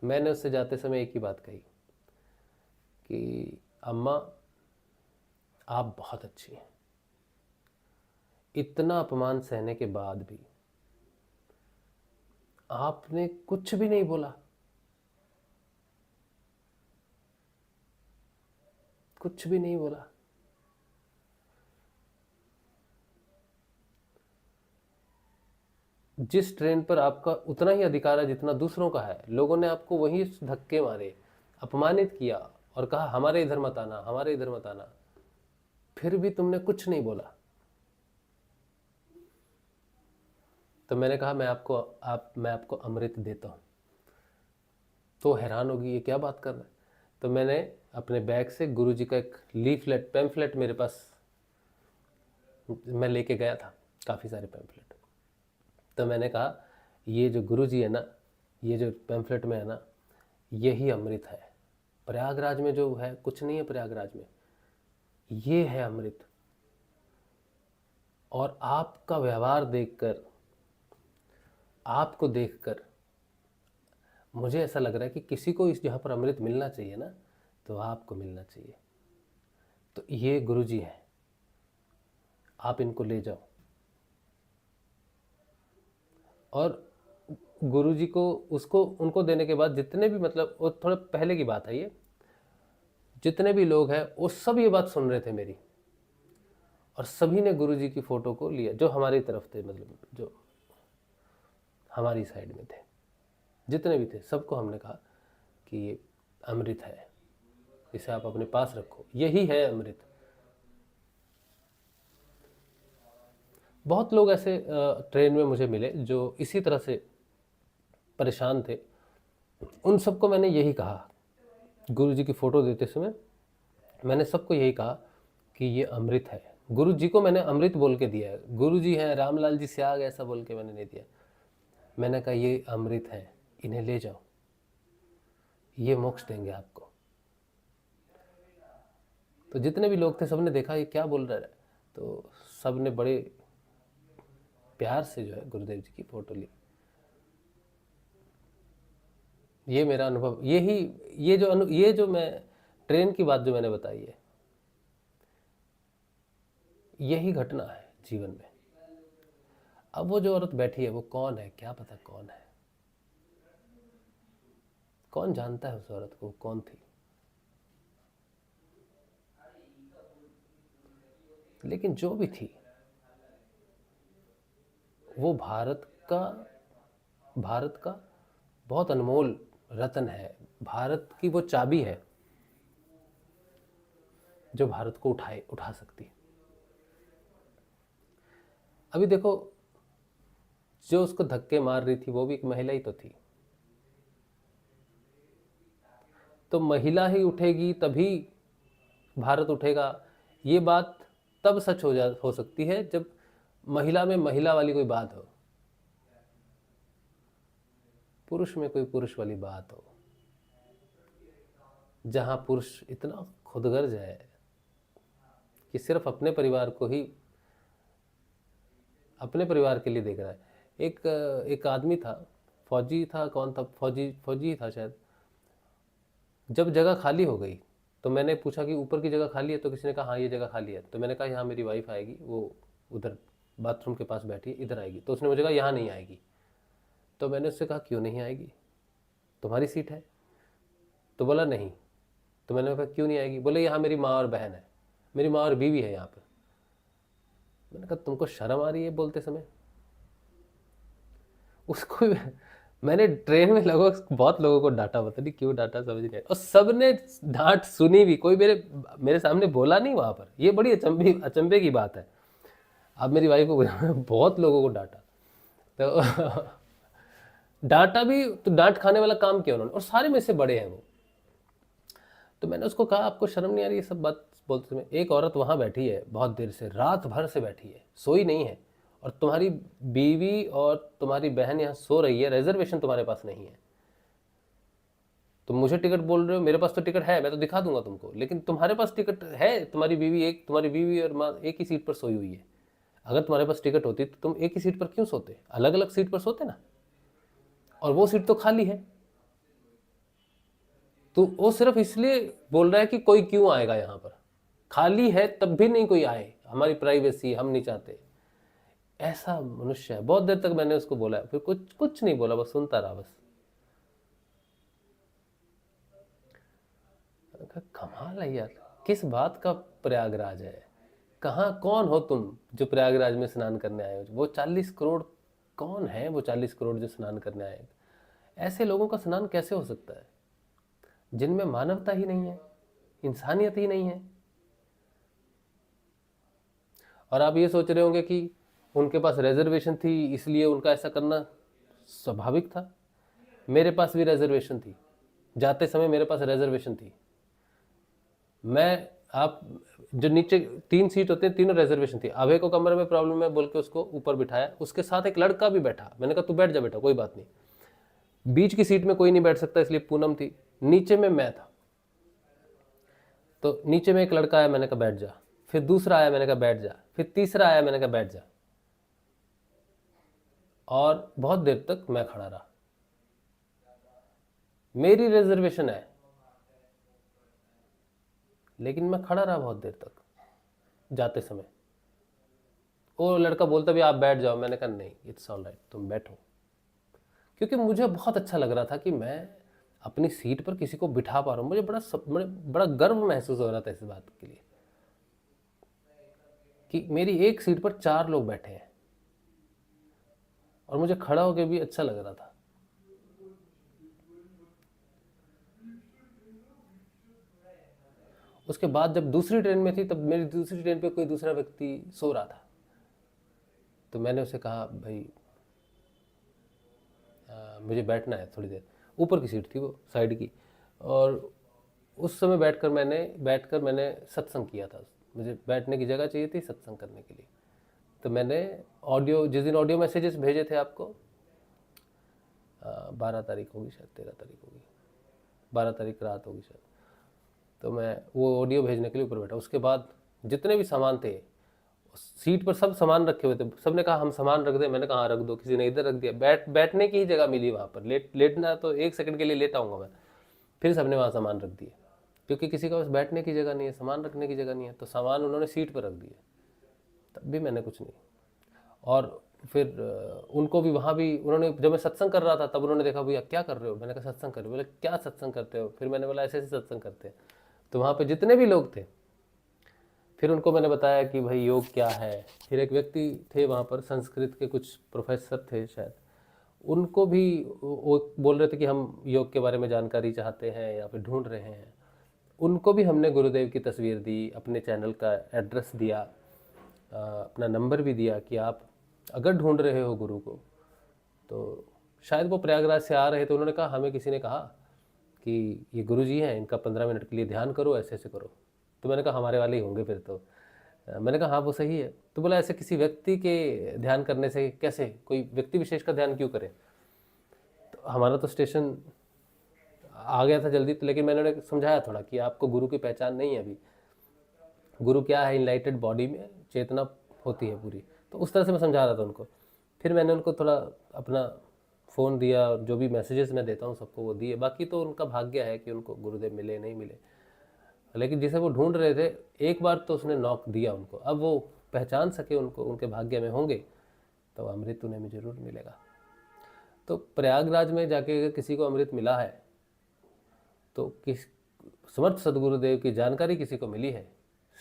मैंने उससे जाते समय एक ही बात कही कि अम्मा आप बहुत अच्छी हैं। इतना अपमान सहने के बाद भी आपने कुछ भी नहीं बोला, कुछ भी नहीं बोला। जिस ट्रेन पर आपका उतना ही अधिकार है जितना दूसरों का है, लोगों ने आपको वही धक्के मारे, अपमानित किया और कहा हमारे इधर मत आना, हमारे इधर मत आना, फिर भी तुमने कुछ नहीं बोला। तो मैंने कहा मैं आपको अमृत देता हूं। तो हैरान होगी ये क्या बात कर रहा है। तो मैंने अपने बैग से गुरुजी का एक लीफलेट पैम्फलेट मेरे पास मैं लेके गया था, काफ़ी सारे पैम्फलेट। तो मैंने कहा ये जो गुरुजी है ना, ये जो पैम्फलेट में है ना, यही अमृत है। प्रयागराज में जो है कुछ नहीं है, प्रयागराज में ये है अमृत। और आपका व्यवहार देखकर, आपको देखकर मुझे ऐसा लग रहा है कि किसी को इस जहाँ पर अमृत मिलना चाहिए ना, तो आपको मिलना चाहिए। तो ये गुरुजी हैं, आप इनको ले जाओ। और गुरुजी को उनको देने के बाद जितने भी, मतलब वो थोड़ा पहले की बात है ये, जितने भी लोग हैं वो सब ये बात सुन रहे थे मेरी, और सभी ने गुरुजी की फ़ोटो को लिया जो हमारी तरफ थे, मतलब जो हमारी साइड में थे, जितने भी थे सबको हमने कहा कि ये अमृत है, इसे आप अपने पास रखो, यही है अमृत। बहुत लोग ऐसे ट्रेन में मुझे मिले जो इसी तरह से परेशान थे। उन सबको मैंने यही कहा, गुरुजी की फ़ोटो देते समय मैंने सबको यही कहा कि ये अमृत है। गुरुजी को मैंने अमृत बोल के दिया है। गुरुजी हैं, रामलाल जी स्याग ऐसा बोल के मैंने नहीं दिया। मैंने कहा ये अमृत है, इन्हें ले जाओ, ये मोक्ष देंगे आपको। तो जितने भी लोग थे सबने देखा ये क्या बोल रहा है, तो सब ने बड़े प्यार से जो है गुरुदेव जी की फ़ोटो ली। ये मेरा अनुभव, ये जो मैं ट्रेन की बात जो मैंने बताई है, यही घटना है जीवन में। अब वो जो औरत बैठी है वो कौन है, क्या पता कौन है, कौन जानता है उस औरत को कौन थी। लेकिन जो भी थी वो भारत का बहुत अनमोल रत्न है, भारत की वो चाबी है जो भारत को उठा सकती है। अभी देखो, जो उसको धक्के मार रही थी वो भी एक महिला ही तो थी। तो महिला ही उठेगी तभी भारत उठेगा, ये बात तब सच हो सकती है जब महिला में महिला वाली कोई बात हो, पुरुष में कोई पुरुष वाली बात हो। जहां पुरुष इतना खुदगर्ज है कि सिर्फ अपने परिवार को ही, अपने परिवार के लिए देख रहा है। एक आदमी था, फौजी था, कौन था, फौजी था शायद। जब जगह खाली हो गई तो मैंने पूछा कि ऊपर की जगह खाली है, तो किसी ने कहा हाँ ये जगह खाली है। तो मैंने कहा यहाँ मेरी वाइफ आएगी, वो उधर बाथरूम के पास बैठी है, इधर आएगी। तो उसने मुझे कहा यहाँ नहीं आएगी। तो मैंने उससे कहा क्यों नहीं आएगी, तुम्हारी सीट है। तो बोला नहीं। तो मैंने कहा क्यों नहीं आएगी, बोले यहाँ मेरी माँ और बहन है, मेरी माँ और बीवी है यहाँ पे। मैंने कहा तुमको शर्म आ रही है बोलते समय। उसको मैंने ट्रेन में लगभग बहुत लोगों को डांटा, पता नहीं क्यों डांटा, समझ नहीं आया। और सबने डांट सुनी भी, कोई मेरे सामने बोला नहीं वहाँ पर। ये बड़ी अचंभे की बात है। अब मेरी वाइफ को बहुत लोगों को डांटा, तो डांटा भी, तो डांट खाने वाला काम किया उन्होंने, और सारे में से बड़े हैं वो। तो मैंने उसको कहा आपको शर्म नहीं आ रही ये सब बात बोलते समय। एक औरत वहाँ बैठी है बहुत देर से, रात भर से बैठी है, सोई नहीं है, और तुम्हारी बीवी और तुम्हारी बहन यहाँ सो रही है, रिजर्वेशन तुम्हारे पास नहीं है। तुम मुझे टिकट बोल रहे हो, मेरे पास तो टिकट है, मैं तो दिखा दूंगा तुमको, लेकिन तुम्हारे पास टिकट है, तुम्हारी बीवी और माँ एक ही सीट पर सोई हुई है। अगर तुम्हारे पास टिकट होती तो तुम एक ही सीट पर क्यों सोते, अलग अलग सीट पर सोते ना, और वो सीट तो खाली है। तो वो सिर्फ इसलिए बोल रहा है कि कोई क्यों आएगा यहाँ पर, खाली है तब भी नहीं कोई आए, हमारी प्राइवेसी हम नहीं चाहते। ऐसा मनुष्य है। बहुत देर तक मैंने उसको बोला, फिर कुछ नहीं बोला, बस सुनता रहा बस। कमाल है यार, किस बात का प्रयागराज है, कहाँ कौन हो तुम जो प्रयागराज में स्नान करने आए हो? वो 40 करोड़ कौन है? वो 40 करोड़ जो स्नान करने आए? ऐसे लोगों का स्नान कैसे हो सकता है जिनमें मानवता ही नहीं है, इंसानियत ही नहीं है? और आप ये सोच रहे होंगे कि उनके पास रिजर्वेशन थी इसलिए उनका ऐसा करना स्वाभाविक था। मेरे पास भी रिजर्वेशन थी, जाते समय मेरे पास रिजर्वेशन थी। मैं आप जो नीचे 3 सीट होते हैं, तीनों रिजर्वेशन थी। अभय को कमरे में प्रॉब्लम है बोल के उसको ऊपर बिठाया, उसके साथ एक लड़का भी बैठा। मैंने कहा तू बैठ जा बेटा, कोई बात नहीं। बीच की सीट में कोई नहीं बैठ सकता इसलिए पूनम थी, नीचे में मैं था। तो नीचे में एक लड़का आया, मैंने कहा बैठ जा। फिर दूसरा आया, मैंने कहा बैठ जा। फिर तीसरा आया, मैंने कहा बैठ जा। और बहुत देर तक मैं खड़ा रहा। मेरी रिजर्वेशन है लेकिन मैं खड़ा रहा बहुत देर तक जाते समय। वो लड़का बोलता भी आप बैठ जाओ, मैंने कहा नहीं, इट्स ऑल राइट, तुम बैठो। क्योंकि मुझे बहुत अच्छा लग रहा था कि मैं अपनी सीट पर किसी को बिठा पा रहा हूँ। मुझे बड़ा गर्व महसूस हो रहा था इस बात के लिए कि मेरी एक सीट पर 4 लोग बैठे हैं और मुझे खड़ा होकर भी अच्छा लग रहा था। उसके बाद जब दूसरी ट्रेन में थी, तब मेरी दूसरी ट्रेन पे कोई दूसरा व्यक्ति सो रहा था। तो मैंने उसे कहा भाई मुझे बैठना है थोड़ी देर। ऊपर की सीट थी वो, साइड की। और उस समय बैठकर मैंने सत्संग किया था। मुझे बैठने की जगह चाहिए थी सत्संग करने के लिए। तो मैंने ऑडियो, जिस दिन ऑडियो मैसेजेस भेजे थे आपको, 12 तारीख होगी शायद, 13 तारीख होगी, 12 तारीख रात होगी शायद। तो मैं वो ऑडियो भेजने के लिए ऊपर बैठा। उसके बाद जितने भी सामान थे सीट पर, सब सामान रखे हुए थे। सब ने कहा हम सामान रख दें, मैंने कहा हाँ रख दो। किसी ने इधर रख दिया। बैठने की ही जगह मिली वहाँ पर। लेटना तो 1 सेकंड के लिए लेट आऊँगा मैं। फिर सबने वहाँ सामान रख दिए, क्योंकि किसी का बस बैठने की जगह नहीं है, सामान रखने की जगह नहीं है, तो सामान उन्होंने सीट पर रख दिए। तब भी मैंने कुछ नहीं। और फिर उनको भी वहाँ भी उन्होंने, जब मैं सत्संग कर रहा था तब उन्होंने देखा भैया क्या कर रहे हो? मैंने कहा सत्संग कर रहे हो। बोले क्या सत्संग करते हो? फिर मैंने बोला ऐसे ऐसे सत्संग करते हैं। तो वहाँ पे जितने भी लोग थे, फिर उनको मैंने बताया कि भाई योग क्या है। फिर एक व्यक्ति थे वहाँ पर, संस्कृत के कुछ प्रोफेसर थे शायद, उनको भी वो बोल रहे थे कि हम योग के बारे में जानकारी चाहते हैं या फिर ढूंढ रहे हैं। उनको भी हमने गुरुदेव की तस्वीर दी, अपने चैनल का एड्रेस दिया, अपना नंबर भी दिया कि आप अगर ढूंढ रहे हो गुरु को। तो शायद वो प्रयागराज से आ रहे थे। उन्होंने कहा हमें किसी ने कहा कि ये गुरु जी हैं, इनका 15 मिनट के लिए ध्यान करो, ऐसे ऐसे करो। तो मैंने कहा हमारे वाले ही होंगे फिर तो। मैंने कहा हाँ वो सही है। तो बोला ऐसे किसी व्यक्ति के ध्यान करने से कैसे, कोई व्यक्ति विशेष का ध्यान क्यों करे? तो हमारा तो स्टेशन आ गया था जल्दी, तो लेकिन मैंने उन्हें समझाया थोड़ा कि आपको गुरु की पहचान नहीं है अभी। गुरु क्या है? इनलाइटेड बॉडी में चेतना होती है पूरी। तो उस तरह से मैं समझा रहा था उनको। फिर मैंने उनको थोड़ा अपना फ़ोन दिया, और जो भी मैसेजेस मैं देता हूँ सबको वो दिए। बाकी तो उनका भाग्य है कि उनको गुरुदेव मिले नहीं मिले, लेकिन जिसे वो ढूंढ रहे थे एक बार तो उसने नॉक दिया उनको। अब वो पहचान सके उनको, उनके भाग्य में होंगे तो अमृत उन्हें भी जरूर मिलेगा। तो प्रयागराज में जाके अगर किसी को अमृत मिला है तो किस समर्थ सदगुरुदेव की जानकारी किसी को मिली है,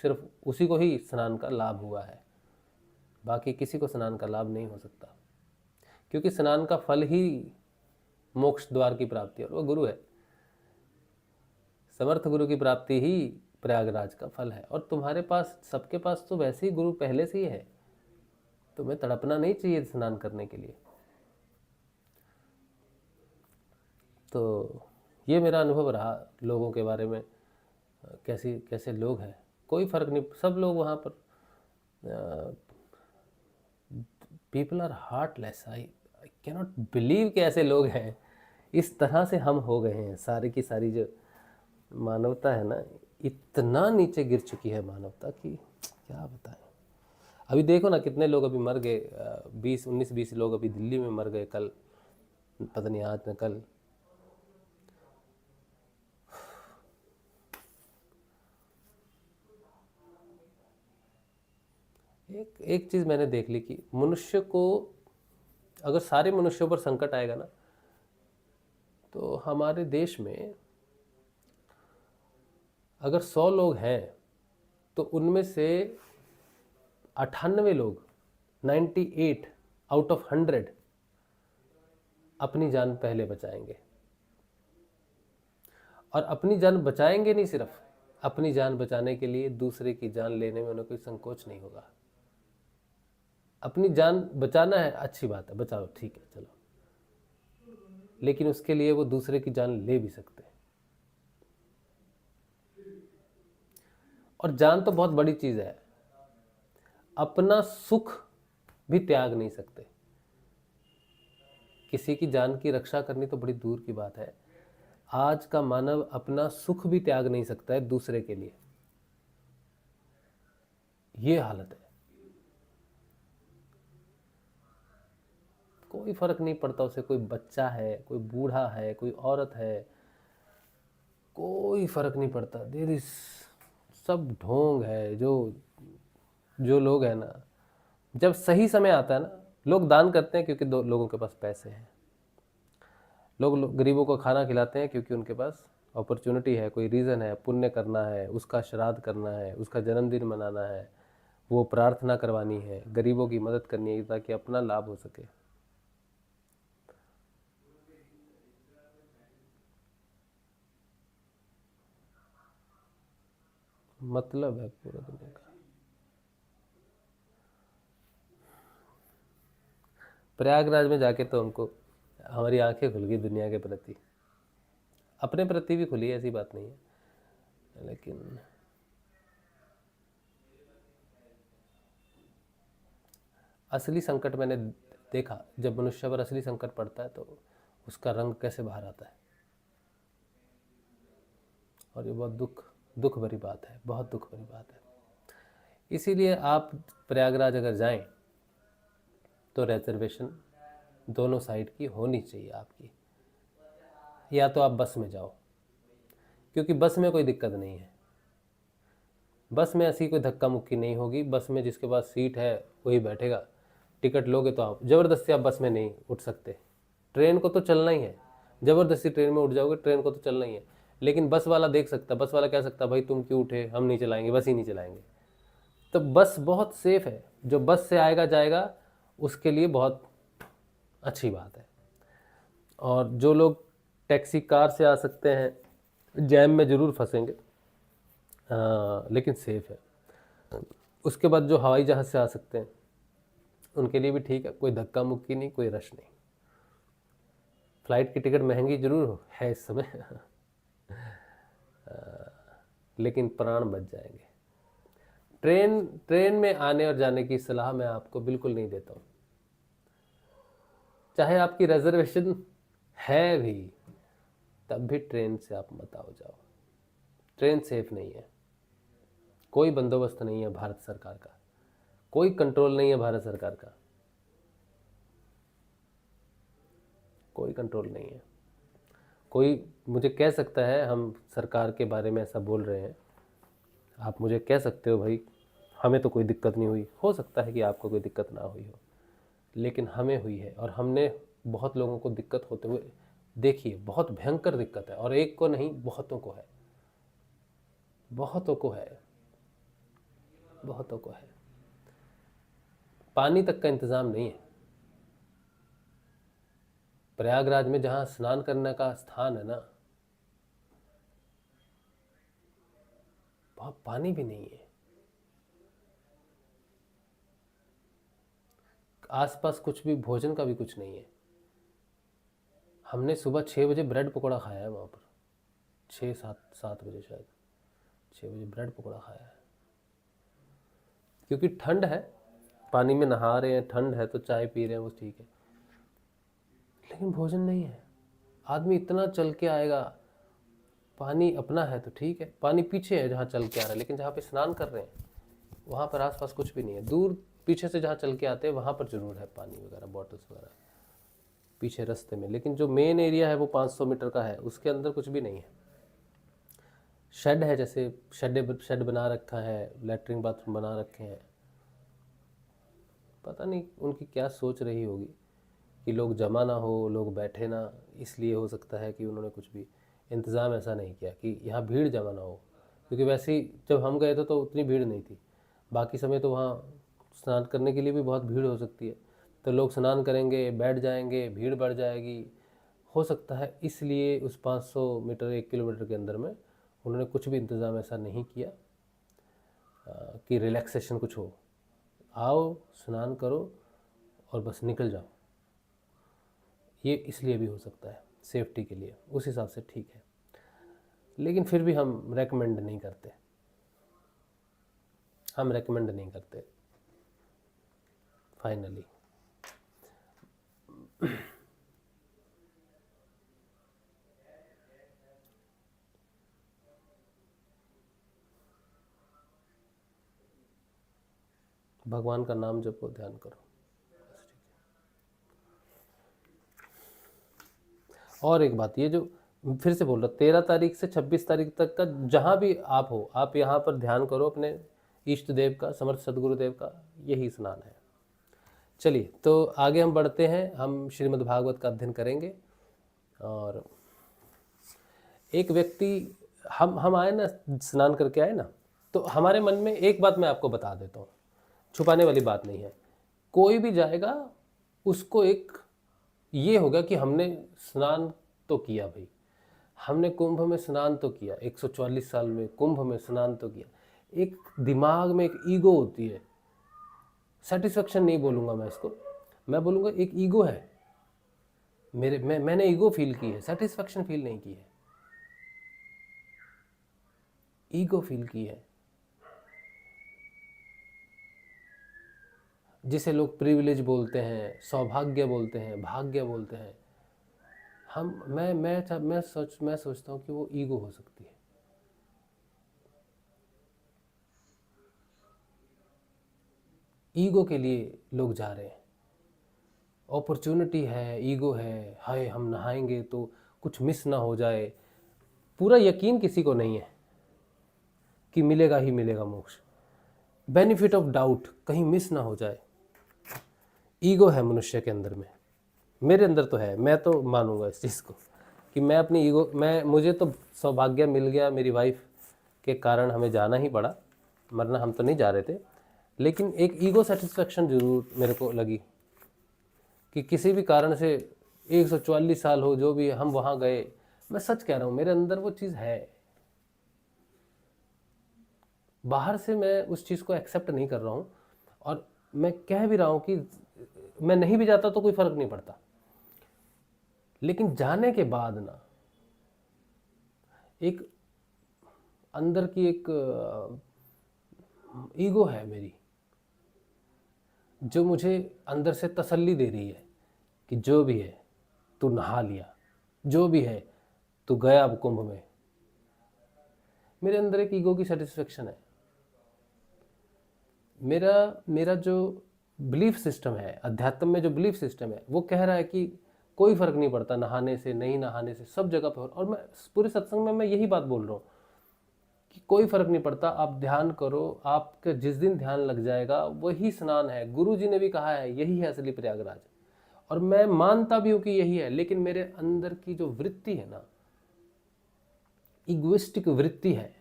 सिर्फ उसी को ही स्नान का लाभ हुआ है। बाकी किसी को स्नान का लाभ नहीं हो सकता, क्योंकि स्नान का फल ही मोक्ष द्वार की प्राप्ति है और वो गुरु है। समर्थ गुरु की प्राप्ति ही प्रयागराज का फल है। और तुम्हारे पास, सबके पास तो वैसे ही गुरु पहले से ही है। तुम्हें तड़पना नहीं चाहिए स्नान करने के लिए। तो ये मेरा अनुभव रहा लोगों के बारे में, कैसे लोग हैं, कोई फ़र्क नहीं, सब लोग वहाँ पर people are heartless. I can not believe कि ऐसे लोग हैं। इस तरह से हम हो गए हैं। सारी की सारी जो मानवता है ना, इतना नीचे गिर चुकी है मानवता की क्या बताएं। अभी देखो ना कितने लोग अभी मर गए, 19-20 लोग अभी दिल्ली में मर गए कल, पता नहीं आज न कल। एक चीज़ मैंने देख ली कि मनुष्य को, अगर सारे मनुष्यों पर संकट आएगा ना, तो हमारे देश में अगर 100 लोग हैं तो उनमें से 98 लोग, 98 आउट ऑफ 100 अपनी जान पहले बचाएंगे। और अपनी जान बचाएंगे नहीं, सिर्फ अपनी जान बचाने के लिए दूसरे की जान लेने में उन्हें कोई संकोच नहीं होगा। अपनी जान बचाना है, अच्छी बात है, बचाओ, ठीक है, चलो, लेकिन उसके लिए वो दूसरे की जान ले भी सकते हैं। और जान तो बहुत बड़ी चीज है, अपना सुख भी त्याग नहीं सकते। किसी की जान की रक्षा करनी तो बड़ी दूर की बात है, आज का मानव अपना सुख भी त्याग नहीं सकता है दूसरे के लिए। ये हालत है। कोई फर्क नहीं पड़ता उसे, कोई बच्चा है, कोई बूढ़ा है, कोई औरत है, कोई फर्क नहीं पड़ता। देर सब ढोंग है। जो लोग हैं ना, जब सही समय आता है ना, लोग दान करते हैं क्योंकि लोगों के पास पैसे हैं। लोग गरीबों को खाना खिलाते हैं क्योंकि उनके पास अपॉर्चुनिटी है, कोई रीज़न है, पुण्य करना है, उसका श्राद्ध करना है, उसका जन्मदिन मनाना है, वो प्रार्थना करवानी है, गरीबों की मदद करनी है ताकि अपना लाभ हो सके। मतलब है पूरा दुनिया का। प्रयागराज में जाके तो हमको, हमारी आंखें खुल गई दुनिया के प्रति, अपने प्रति भी खुली, ऐसी बात नहीं है, लेकिन असली संकट मैंने देखा। जब मनुष्य पर असली संकट पड़ता है तो उसका रंग कैसे बाहर आता है। और ये बहुत दुख भरी बात है, बहुत दुख भरी बात है। इसीलिए आप प्रयागराज अगर जाएं तो रिजर्वेशन दोनों साइड की होनी चाहिए आपकी। या तो आप बस में जाओ, क्योंकि बस में कोई दिक्कत नहीं है, बस में ऐसी कोई धक्का मुक्की नहीं होगी। बस में जिसके पास सीट है वही बैठेगा। टिकट लोगे तो आप ज़बरदस्ती, आप बस में नहीं उठ सकते। ट्रेन को तो चलना ही है, ज़बरदस्ती ट्रेन में उठ जाओगे, ट्रेन को तो चलना ही है। लेकिन बस वाला देख सकता, बस वाला कह सकता भाई तुम क्यों उठे, हम नहीं चलाएंगे, बस ही नहीं चलाएंगे। तो बस बहुत सेफ है, जो बस से आएगा जाएगा उसके लिए बहुत अच्छी बात है। और जो लोग टैक्सी कार से आ सकते हैं, जैम में ज़रूर फंसेंगे, लेकिन सेफ है। उसके बाद जो हवाई जहाज़ से आ सकते हैं उनके लिए भी ठीक है, कोई धक्का मुक्की नहीं, कोई रश नहीं। फ्लाइट की टिकट महंगी जरूर है इस समय लेकिन प्राण बच जाएंगे। ट्रेन में आने और जाने की सलाह मैं आपको बिल्कुल नहीं देता हूँ। चाहे आपकी रिजर्वेशन है भी, तब भी ट्रेन से आप मत आओ जाओ। ट्रेन सेफ नहीं है, कोई बंदोबस्त नहीं है भारत सरकार का, कोई कंट्रोल नहीं है भारत सरकार का, कोई कंट्रोल नहीं है। कोई मुझे कह सकता है हम सरकार के बारे में ऐसा बोल रहे हैं, आप मुझे कह सकते हो भाई हमें तो कोई दिक्कत नहीं हुई। हो सकता है कि आपको कोई दिक्कत ना हुई हो, लेकिन हमें हुई है। और हमने बहुत लोगों को दिक्कत होते हुए देखी है, बहुत भयंकर दिक्कत है। और एक को नहीं, बहुतों को है, बहुतों को है, बहुतों को है। पानी तक का इंतज़ाम नहीं है। प्रयागराज में जहाँ स्नान करने का स्थान है ना, वहाँ पानी भी नहीं है। आसपास कुछ भी, भोजन का भी कुछ नहीं है। हमने सुबह 6 बजे ब्रेड पकौड़ा खाया है वहाँ पर, 6-7 बजे, शायद 6 बजे ब्रेड पकौड़ा खाया है। क्योंकि ठंड है, पानी में नहा रहे हैं, ठंड है तो चाय पी रहे हैं, वो ठीक है, लेकिन भोजन नहीं है। आदमी इतना चल के आएगा, पानी अपना है तो ठीक है, पानी पीछे है जहाँ चल के आ रहा है, लेकिन जहाँ पे स्नान कर रहे हैं वहाँ पर आसपास कुछ भी नहीं है। दूर पीछे से जहाँ चल के आते हैं वहाँ पर ज़रूर है पानी वगैरह, बॉटल्स वगैरह पीछे रास्ते में, लेकिन जो मेन एरिया है वो 500 मीटर का है, उसके अंदर कुछ भी नहीं है। शेड है, जैसे शेड बना रखा है, लैट्रिन बाथरूम बना रखे हैं, पता नहीं उनकी क्या सोच रही होगी कि लोग जमा ना हो, लोग बैठे ना, इसलिए हो सकता है कि उन्होंने कुछ भी इंतज़ाम ऐसा नहीं किया कि यहाँ भीड़ जमा ना हो। क्योंकि वैसे ही जब हम गए थे तो उतनी भीड़ नहीं थी, बाकी समय तो वहाँ स्नान करने के लिए भी बहुत भीड़ हो सकती है, तो लोग स्नान करेंगे, बैठ जाएंगे, भीड़ बढ़ जाएगी, हो सकता है इसलिए उस 500 मीटर 1 किलोमीटर के अंदर में उन्होंने कुछ भी इंतज़ाम ऐसा नहीं किया कि रिलैक्सेशन कुछ हो। आओ, स्नान करो और बस निकल जाओ। ये इसलिए भी हो सकता है, सेफ्टी के लिए, उस हिसाब से ठीक है, लेकिन फिर भी हम रेकमेंड नहीं करते, हम रेकमेंड नहीं करते फाइनली। भगवान का नाम जपो, ध्यान करो, और एक बात, ये जो फिर से बोल रहा, 13 तारीख से 26 तारीख तक का जहाँ भी आप हो, आप यहाँ पर ध्यान करो अपने इष्ट देव का, समर्थ सदगुरुदेव का, यही स्नान है। चलिए, तो आगे हम बढ़ते हैं, हम श्रीमद् भागवत का अध्ययन करेंगे। और एक व्यक्ति, हम आए ना, स्नान करके आए ना, तो हमारे मन में एक बात मैं आपको बता देता हूँ, छुपाने वाली बात नहीं है। कोई भी जाएगा उसको एक ये होगा कि हमने स्नान तो किया भाई, हमने कुंभ में स्नान तो किया, 144 साल में कुंभ में स्नान तो किया। एक दिमाग में एक ईगो होती है, सेटिस्फेक्शन नहीं बोलूँगा मैं इसको, मैं बोलूँगा एक ईगो है मैंने ईगो फील की है, सेटिस्फेक्शन फील नहीं की है, ईगो फील की है, जिसे लोग प्रिविलेज बोलते हैं, सौभाग्य बोलते हैं, भाग्य बोलते हैं। मैं सोचता हूँ कि वो ईगो हो सकती है। ईगो के लिए लोग जा रहे हैं, अपॉर्चुनिटी है, ईगो है, हाय हम नहाएंगे तो कुछ मिस ना हो जाए। पूरा यकीन किसी को नहीं है कि मिलेगा ही मिलेगा मोक्ष, बेनिफिट ऑफ डाउट, कहीं मिस ना हो जाए। ईगो है मनुष्य के अंदर में, मेरे अंदर तो है, मैं तो मानूंगा इस चीज़ को कि मैं अपनी ईगो, मुझे तो सौभाग्य मिल गया, मेरी वाइफ के कारण हमें जाना ही पड़ा, वरना हम तो नहीं जा रहे थे। लेकिन एक ईगो सेटिस्फेक्शन जरूर मेरे को लगी कि किसी भी कारण से 144 साल हो, जो भी हम वहाँ गए, मैं सच कह रहा हूँ, मेरे अंदर वो चीज़ है। बाहर से मैं उस चीज़ को एक्सेप्ट नहीं कर रहा हूँ, और मैं कह भी रहा हूँ कि मैं नहीं भी जाता तो कोई फर्क नहीं पड़ता, लेकिन जाने के बाद ना एक अंदर की एक ईगो है मेरी, जो मुझे अंदर से तसल्ली दे रही है कि जो भी है तू नहा लिया, जो भी है तू गया अब कुंभ में। मेरे अंदर एक ईगो की सेटिस्फेक्शन है। मेरा जो बिलीफ सिस्टम है, अध्यात्म में जो बिलीफ सिस्टम है, वो कह रहा है कि कोई फर्क नहीं पड़ता नहाने से, नहीं नहाने से, सब जगह पर। और मैं पूरे सत्संग में मैं यही बात बोल रहा हूँ कि कोई फर्क नहीं पड़ता, आप ध्यान करो, आपके जिस दिन ध्यान लग जाएगा वही स्नान है। गुरु जी ने भी कहा है यही है असली प्रयागराज, और मैं मानता भी हूँ कि यही है। लेकिन मेरे अंदर की जो वृत्ति है ना, इगोइस्टिक वृत्ति है,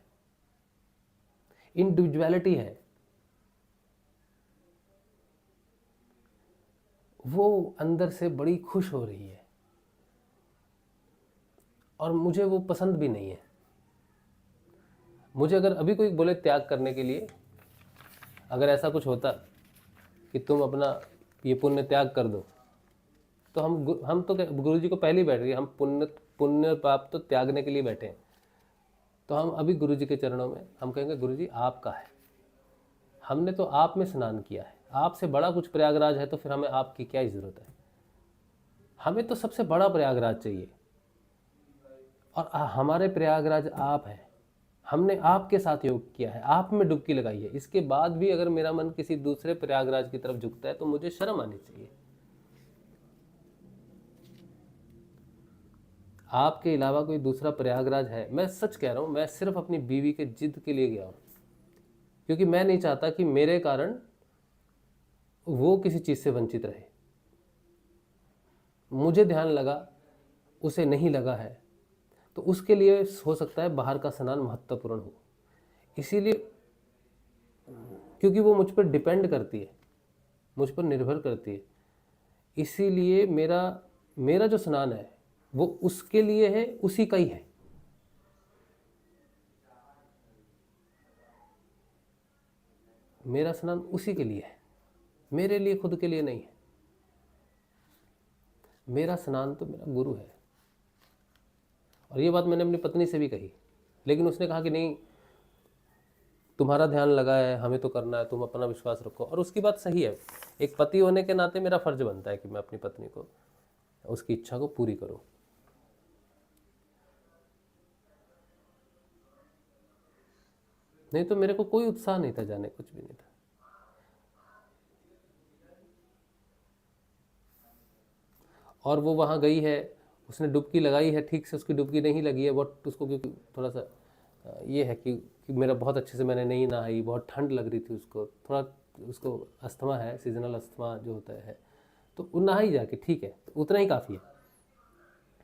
इंडिविजुअलिटी है, वो अंदर से बड़ी खुश हो रही है, और मुझे वो पसंद भी नहीं है। मुझे अगर अभी कोई बोले त्याग करने के लिए, अगर ऐसा कुछ होता कि तुम अपना ये पुण्य त्याग कर दो, तो हम तो गुरु जी को पहले ही बैठ गए, हम पुण्य पाप तो त्यागने के लिए बैठे हैं। तो हम अभी गुरु जी के चरणों में हम कहेंगे गुरु जी आपका है, हमने तो आप में स्नान किया है, आपसे बड़ा कुछ प्रयागराज है तो फिर हमें आपकी क्या ही ज़रूरत है। हमें तो सबसे बड़ा प्रयागराज चाहिए, और हमारे प्रयागराज आप हैं। हमने आपके साथ योग किया है, आप में डुबकी लगाई है। इसके बाद भी अगर मेरा मन किसी दूसरे प्रयागराज की तरफ झुकता है तो मुझे शर्म आनी चाहिए। आपके अलावा कोई दूसरा प्रयागराज है? मैं सच कह रहा हूँ, मैं सिर्फ अपनी बीवी के जिद के लिए गया हूँ, क्योंकि मैं नहीं चाहता कि मेरे कारण वो किसी चीज़ से वंचित रहे। मुझे ध्यान लगा, उसे नहीं लगा है, तो उसके लिए हो सकता है बाहर का स्नान महत्वपूर्ण हो। इसीलिए क्योंकि वो मुझ पर डिपेंड करती है, मुझ पर निर्भर करती है, इसीलिए मेरा जो स्नान है वो उसके लिए है, उसी का ही है। मेरा स्नान उसी के लिए है, मेरे लिए खुद के लिए नहीं है। मेरा स्नान तो मेरा गुरु है। और ये बात मैंने अपनी पत्नी से भी कही, लेकिन उसने कहा कि नहीं, तुम्हारा ध्यान लगा है, हमें तो करना है, तुम अपना विश्वास रखो। और उसकी बात सही है। एक पति होने के नाते मेरा फर्ज बनता है कि मैं अपनी पत्नी को, उसकी इच्छा को पूरी करूं। नहीं तो मेरे को कोई उत्साह नहीं था जाने, कुछ भी नहीं था। और वो वहाँ गई है, उसने डुबकी लगाई है, ठीक से उसकी डुबकी नहीं लगी है, बट उसको क्योंकि थोड़ा सा ये है कि मेरा बहुत अच्छे से मैंने नहीं नहाई, बहुत ठंड लग रही थी उसको, थोड़ा उसको अस्थमा है, सीजनल अस्थमा जो होता है, तो वो नहाई जाके, ठीक है, तो उतना ही काफ़ी है।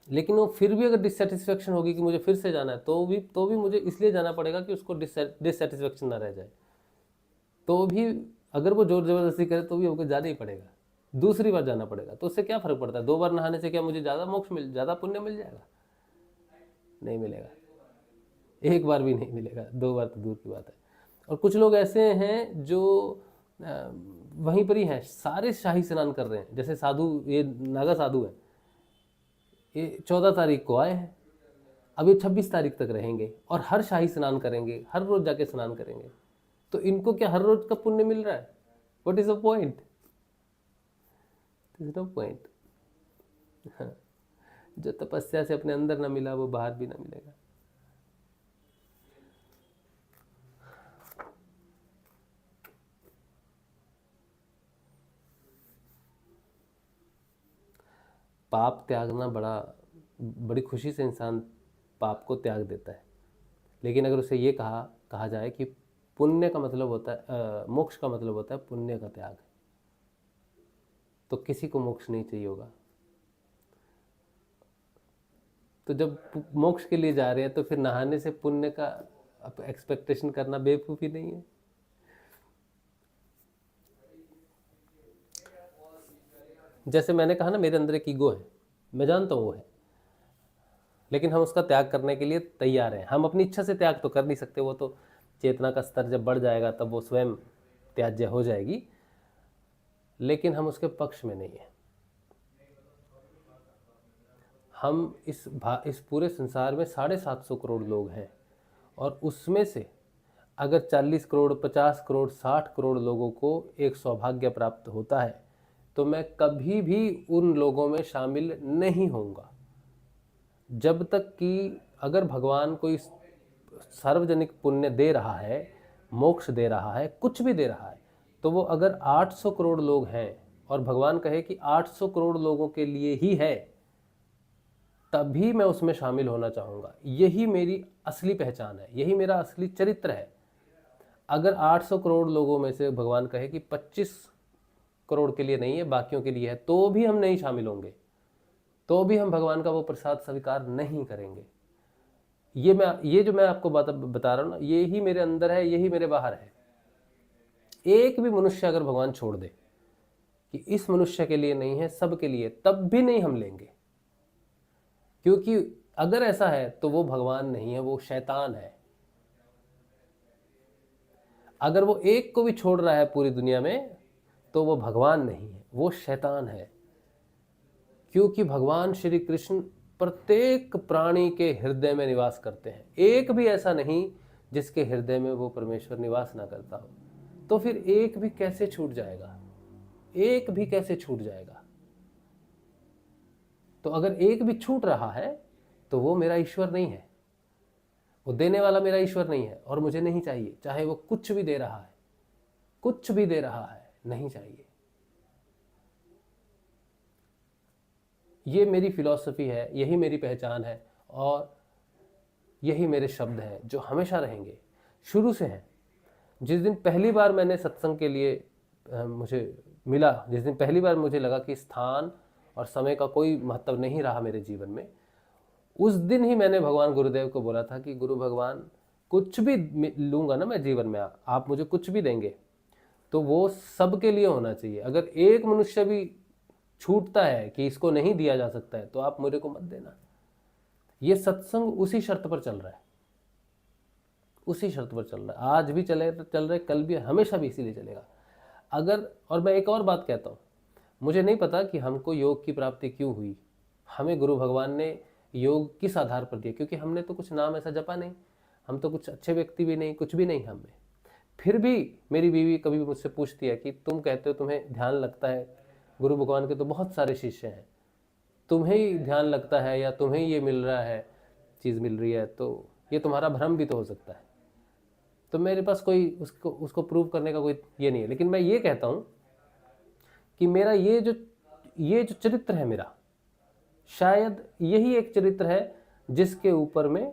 लेकिन वो फिर भी अगर डिससेटिस्फेक्शन होगी कि मुझे फिर से जाना है, तो भी मुझे इसलिए जाना पड़ेगा कि उसको डिससेटिस्फेक्शन ना रह जाए। तो भी अगर वो जोर ज़बरदस्ती करे तो भी हमको जाना ही पड़ेगा, दूसरी बार जाना पड़ेगा। तो उससे क्या फ़र्क पड़ता है? 2 बार नहाने से क्या मुझे ज़्यादा पुण्य मिल जाएगा? नहीं मिलेगा, 1 बार भी नहीं मिलेगा, 2 बार तो दूर की बात है। और कुछ लोग ऐसे हैं जो वहीं पर ही हैं, सारे शाही स्नान कर रहे हैं। जैसे साधु, ये नागा साधु है, ये 14 तारीख को आए हैं, अब ये 26 तारीख तक रहेंगे और हर शाही स्नान करेंगे, हर रोज़ जाके स्नान करेंगे। तो इनको क्या हर रोज़ का पुण्य मिल रहा है? What is the point? No point. जो तपस्या से अपने अंदर ना मिला, वो बाहर भी ना मिलेगा। पाप त्यागना बड़ी खुशी से इंसान पाप को त्याग देता है। लेकिन अगर उसे ये कहा जाए कि पुण्य का मतलब होता है, मोक्ष का मतलब होता है पुण्य का त्याग, तो किसी को मोक्ष नहीं चाहिए होगा। तो जब मोक्ष के लिए जा रहे हैं तो फिर नहाने से पुण्य का एक्सपेक्टेशन करना बेवकूफ़ी नहीं है? जैसे मैंने कहा ना, मेरे अंदर एक ईगो है, मैं जानता हूँ वो है, लेकिन हम उसका त्याग करने के लिए तैयार हैं। हम अपनी इच्छा से त्याग तो कर नहीं सकते, वो तो चेतना का स्तर जब बढ़ जाएगा तब वो स्वयं त्याज्य हो जाएगी, लेकिन हम उसके पक्ष में नहीं हैं। हम इस पूरे संसार में 750 करोड़ लोग हैं, और उसमें से अगर 40 करोड़, 50 करोड़, 60 करोड़ लोगों को एक सौभाग्य प्राप्त होता है, तो मैं कभी भी उन लोगों में शामिल नहीं होऊंगा। जब तक कि अगर भगवान कोई सार्वजनिक पुण्य दे रहा है, मोक्ष दे रहा है, कुछ भी दे रहा है, तो वो अगर 800 करोड़ लोग हैं और भगवान कहे कि 800 करोड़ लोगों के लिए ही है, तभी मैं उसमें शामिल होना चाहूँगा। यही मेरी असली पहचान है, यही मेरा असली चरित्र है। अगर 800 करोड़ लोगों में से भगवान कहे कि 25 करोड़ के लिए नहीं है, बाकियों के लिए है, तो भी हम नहीं शामिल होंगे, तो भी हम भगवान का वो प्रसाद स्वीकार नहीं करेंगे। ये जो मैं आपको बता रहा हूँ ना, ये ही मेरे अंदर है, यही मेरे बाहर है। एक भी मनुष्य अगर भगवान छोड़ दे कि इस मनुष्य के लिए नहीं है, सबके लिए, तब भी नहीं हम लेंगे। क्योंकि अगर ऐसा है तो वो भगवान नहीं है, वो शैतान है। अगर वो एक को भी छोड़ रहा है पूरी दुनिया में, तो वो भगवान नहीं है, वो शैतान है। क्योंकि भगवान श्री कृष्ण प्रत्येक प्राणी के हृदय में निवास करते हैं। एक भी ऐसा नहीं जिसके हृदय में वो परमेश्वर निवास ना करता हो। तो फिर एक भी कैसे छूट जाएगा? एक भी कैसे छूट जाएगा? तो अगर एक भी छूट रहा है तो वो मेरा ईश्वर नहीं है, वो देने वाला मेरा ईश्वर नहीं है, और मुझे नहीं चाहिए। चाहे वो कुछ भी दे रहा है, कुछ भी दे रहा है, नहीं चाहिए। ये मेरी फिलॉसफी है, यही मेरी पहचान है, और यही मेरे शब्द हैं जो हमेशा रहेंगे, शुरू से हैं। जिस दिन पहली बार मैंने सत्संग के लिए मिला, जिस दिन पहली बार मुझे लगा कि स्थान और समय का कोई महत्व नहीं रहा मेरे जीवन में, उस दिन ही मैंने भगवान गुरुदेव को बोला था कि गुरु भगवान, कुछ भी लूँगा ना मैं जीवन में, आप मुझे कुछ भी देंगे तो वो सबके लिए होना चाहिए। अगर एक मनुष्य भी छूटता है कि इसको नहीं दिया जा सकता है तो आप मेरे को मत देना। ये सत्संग उसी शर्त पर चल रहा है, उसी शर्त पर चल रहा है, आज भी चल रहा है, कल भी, हमेशा भी इसीलिए चलेगा। अगर, और मैं एक और बात कहता हूँ, मुझे नहीं पता कि हमको योग की प्राप्ति क्यों हुई, हमें गुरु भगवान ने योग किस आधार पर दिया, क्योंकि हमने तो कुछ नाम ऐसा जपा नहीं, हम तो कुछ अच्छे व्यक्ति भी नहीं, कुछ भी नहीं हमें। फिर भी मेरी बीवी कभी भी मुझसे पूछती है कि तुम कहते हो तुम्हें ध्यान लगता है, गुरु भगवान के तो बहुत सारे शिष्य हैं, तुम्हें ही ध्यान लगता है या तुम्हें ही ये मिल रहा है, चीज़ मिल रही है, तो ये तुम्हारा भ्रम भी तो हो सकता है। तो मेरे पास कोई उसको प्रूव करने का कोई ये नहीं है, लेकिन मैं ये कहता हूँ कि मेरा ये जो चरित्र है मेरा, शायद यही एक चरित्र है जिसके ऊपर में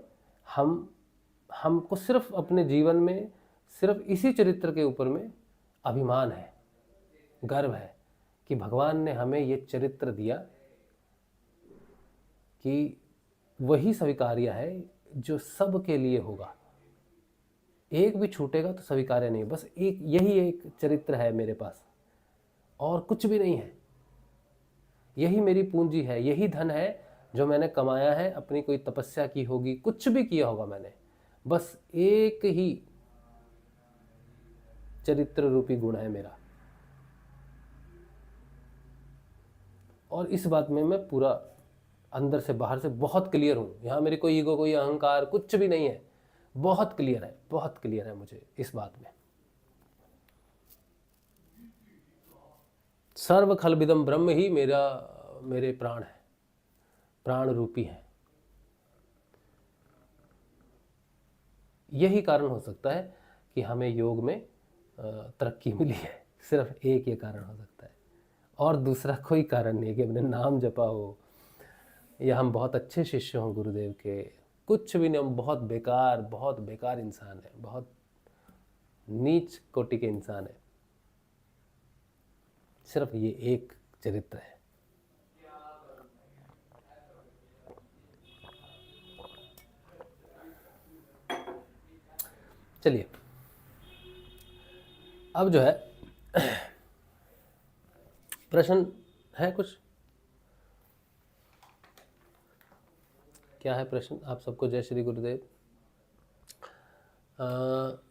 हमको सिर्फ अपने जीवन में सिर्फ इसी चरित्र के ऊपर में अभिमान है, गर्व है कि भगवान ने हमें ये चरित्र दिया, कि वही स्वीकार्य है जो सबके लिए होगा। एक भी छूटेगा तो स्वीकार्य नहीं, बस एक यही एक चरित्र है मेरे पास, और कुछ भी नहीं है। यही मेरी पूंजी है, यही धन है जो मैंने कमाया है, अपनी कोई तपस्या की होगी, कुछ भी किया होगा मैंने, बस एक ही चरित्र रूपी गुण है मेरा। और इस बात में मैं पूरा अंदर से बाहर से बहुत क्लियर हूँ। यहाँ मेरी कोई ईगो, कोई अहंकार, कुछ भी नहीं है, बहुत क्लियर है, बहुत क्लियर है मुझे इस बात में। सर्व खलबिदम ब्रह्म ही मेरे प्राण है, प्राण रूपी है। यही कारण हो सकता है कि हमें योग में तरक्की मिली है, सिर्फ एक ये कारण हो सकता है, और दूसरा कोई कारण नहीं है कि हमने नाम जपा हो या हम बहुत अच्छे शिष्य हों गुरुदेव के, कुछ भी नहीं। हम बहुत बेकार इंसान है, बहुत नीच कोटि के इंसान है। सिर्फ ये एक चरित्र है। चलिए, अब जो है प्रश्न है कुछ? क्या है प्रश्न आप सबको? जय श्री गुरुदेव।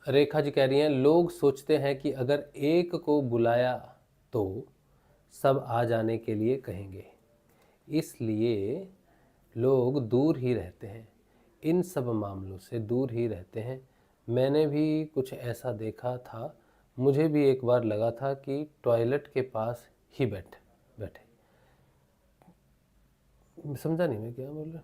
रेखा जी कह रही हैं, लोग सोचते हैं कि अगर एक को बुलाया तो सब आ जाने के लिए कहेंगे, इसलिए लोग दूर ही रहते हैं, इन सब मामलों से दूर ही रहते हैं। मैंने भी कुछ ऐसा देखा था, मुझे भी एक बार लगा था कि टॉयलेट के पास ही बैठे। समझा नहीं मैं क्या बोल रहा।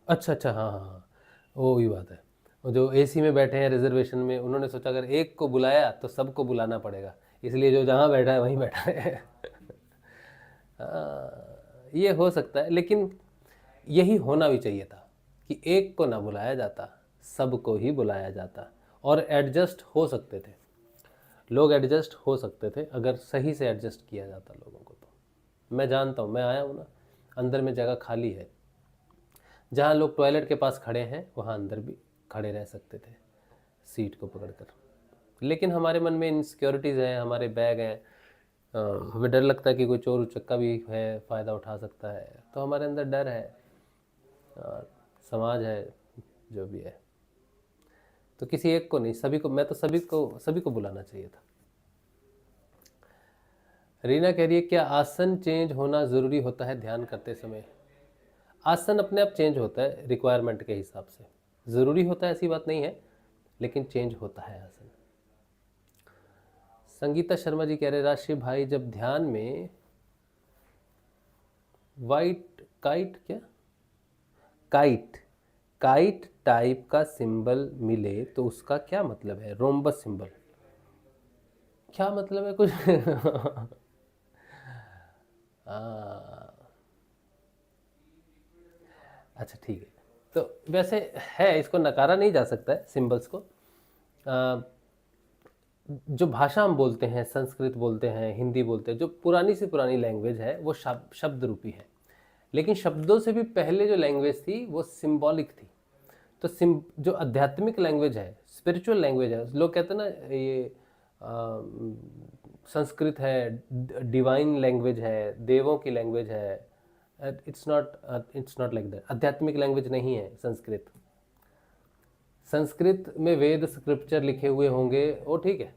अच्छा, हाँ, वो ही बात है। वो जो एसी में बैठे हैं रिजर्वेशन में, उन्होंने सोचा अगर एक को बुलाया तो सबको बुलाना पड़ेगा, इसलिए जो जहाँ बैठा है वहीं बैठा है। ये हो सकता है, लेकिन यही होना भी चाहिए था कि एक को ना बुलाया जाता, सबको ही बुलाया जाता, और एडजस्ट हो सकते थे लोग, एडजस्ट हो सकते थे अगर सही से एडजस्ट किया जाता लोगों को। तो मैं जानता हूँ, मैं आया हूँ ना, अंदर में जगह खाली है। जहाँ लोग टॉयलेट के पास खड़े हैं वहाँ अंदर भी खड़े रह सकते थे सीट को पकड़कर, लेकिन हमारे मन में इनसिक्योरिटीज़ हैं, हमारे बैग हैं, हमें डर लगता है कि कोई चोर उचक्का भी है, फ़ायदा उठा सकता है, तो हमारे अंदर डर है, समाज है, जो भी है। तो किसी एक को नहीं, सभी को, मैं तो सभी को बुलाना चाहिए था। रीना कह रही है, क्या आसन चेंज होना ज़रूरी होता है ध्यान करते समय? आसन अपने आप चेंज होता है रिक्वायरमेंट के हिसाब से, ज़रूरी होता है ऐसी बात नहीं है, लेकिन चेंज होता है आसन। संगीता शर्मा जी कह रहे, राशि भाई, जब ध्यान में काइट टाइप का सिंबल मिले तो उसका क्या मतलब है? रोम्बस सिंबल क्या मतलब है कुछ? अच्छा ठीक है, तो वैसे है, इसको नकारा नहीं जा सकता है सिंबल्स को। जो भाषा हम बोलते हैं, संस्कृत बोलते हैं, हिंदी बोलते हैं, जो पुरानी से पुरानी लैंग्वेज है वो शब्द रूपी है। लेकिन शब्दों से भी पहले जो लैंग्वेज थी वो सिंबॉलिक थी। तो जो आध्यात्मिक लैंग्वेज है, स्पिरिचुअल लैंग्वेज है, लोग कहते हैं ना ये संस्कृत है, डिवाइन लैंग्वेज है, देवों की लैंग्वेज है। It's not like that. आध्यात्मिक लैंग्वेज नहीं है संस्कृत। संस्कृत में वेद स्क्रिप्चर लिखे हुए होंगे, वो ठीक है,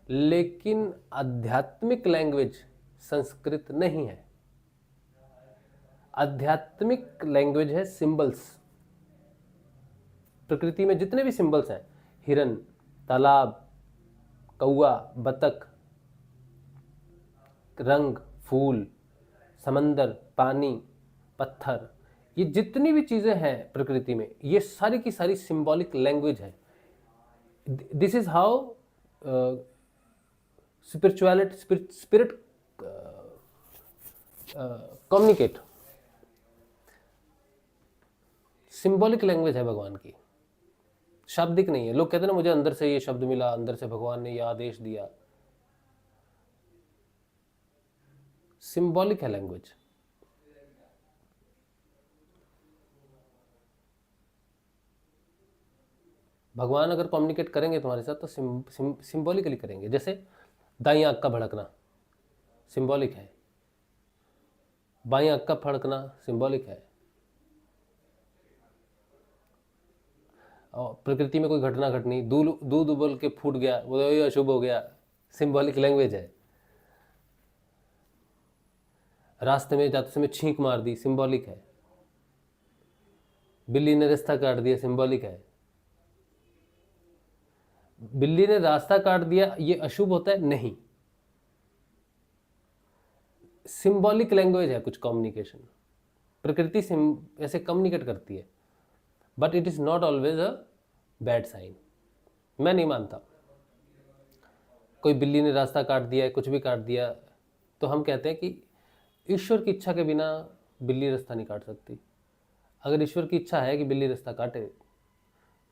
लेकिन आध्यात्मिक लैंग्वेज संस्कृत नहीं है। आध्यात्मिक लैंग्वेज है सिंबल्स। प्रकृति में जितने भी सिंबल्स हैं, हिरन, तालाब, कौआ, बतख, रंग, फूल, समंदर, पानी, पत्थर, ये जितनी भी चीजें हैं प्रकृति में, ये सारी की सारी सिंबॉलिक लैंग्वेज है। This is how spirit communicate. Symbolic language है भगवान की, शाब्दिक नहीं है। लोग कहते हैं ना मुझे अंदर से ये शब्द मिला, अंदर से भगवान ने ये आदेश दिया। सिंबॉलिक है लैंग्वेज। भगवान अगर कम्युनिकेट करेंगे तुम्हारे साथ तो सिंबॉलिकली करेंगे। जैसे दाईं आंख का भड़कना सिंबॉलिक है, बाईं आंख का फड़कना सिंबॉलिक है। और प्रकृति में कोई घटना घटनी, दूध उबल के फूट गया, वो अशुभ हो गया, सिंबॉलिक लैंग्वेज है। रास्ते में जाते समय छींक मार दी, सिंबॉलिक है। बिल्ली ने रास्ता काट दिया, सिंबॉलिक है। बिल्ली ने रास्ता काट दिया, ये अशुभ होता है? नहीं, सिंबॉलिक लैंग्वेज है कुछ कम्युनिकेशन। प्रकृति ऐसे कम्युनिकेट करती है, but it is not always a bad sign. मैं नहीं मानता कोई बिल्ली ने रास्ता काट दिया है, कुछ भी काट दिया, तो हम कहते हैं कि ईश्वर की इच्छा के बिना बिल्ली रास्ता नहीं काट सकती। अगर ईश्वर की इच्छा है कि बिल्ली रास्ता काटे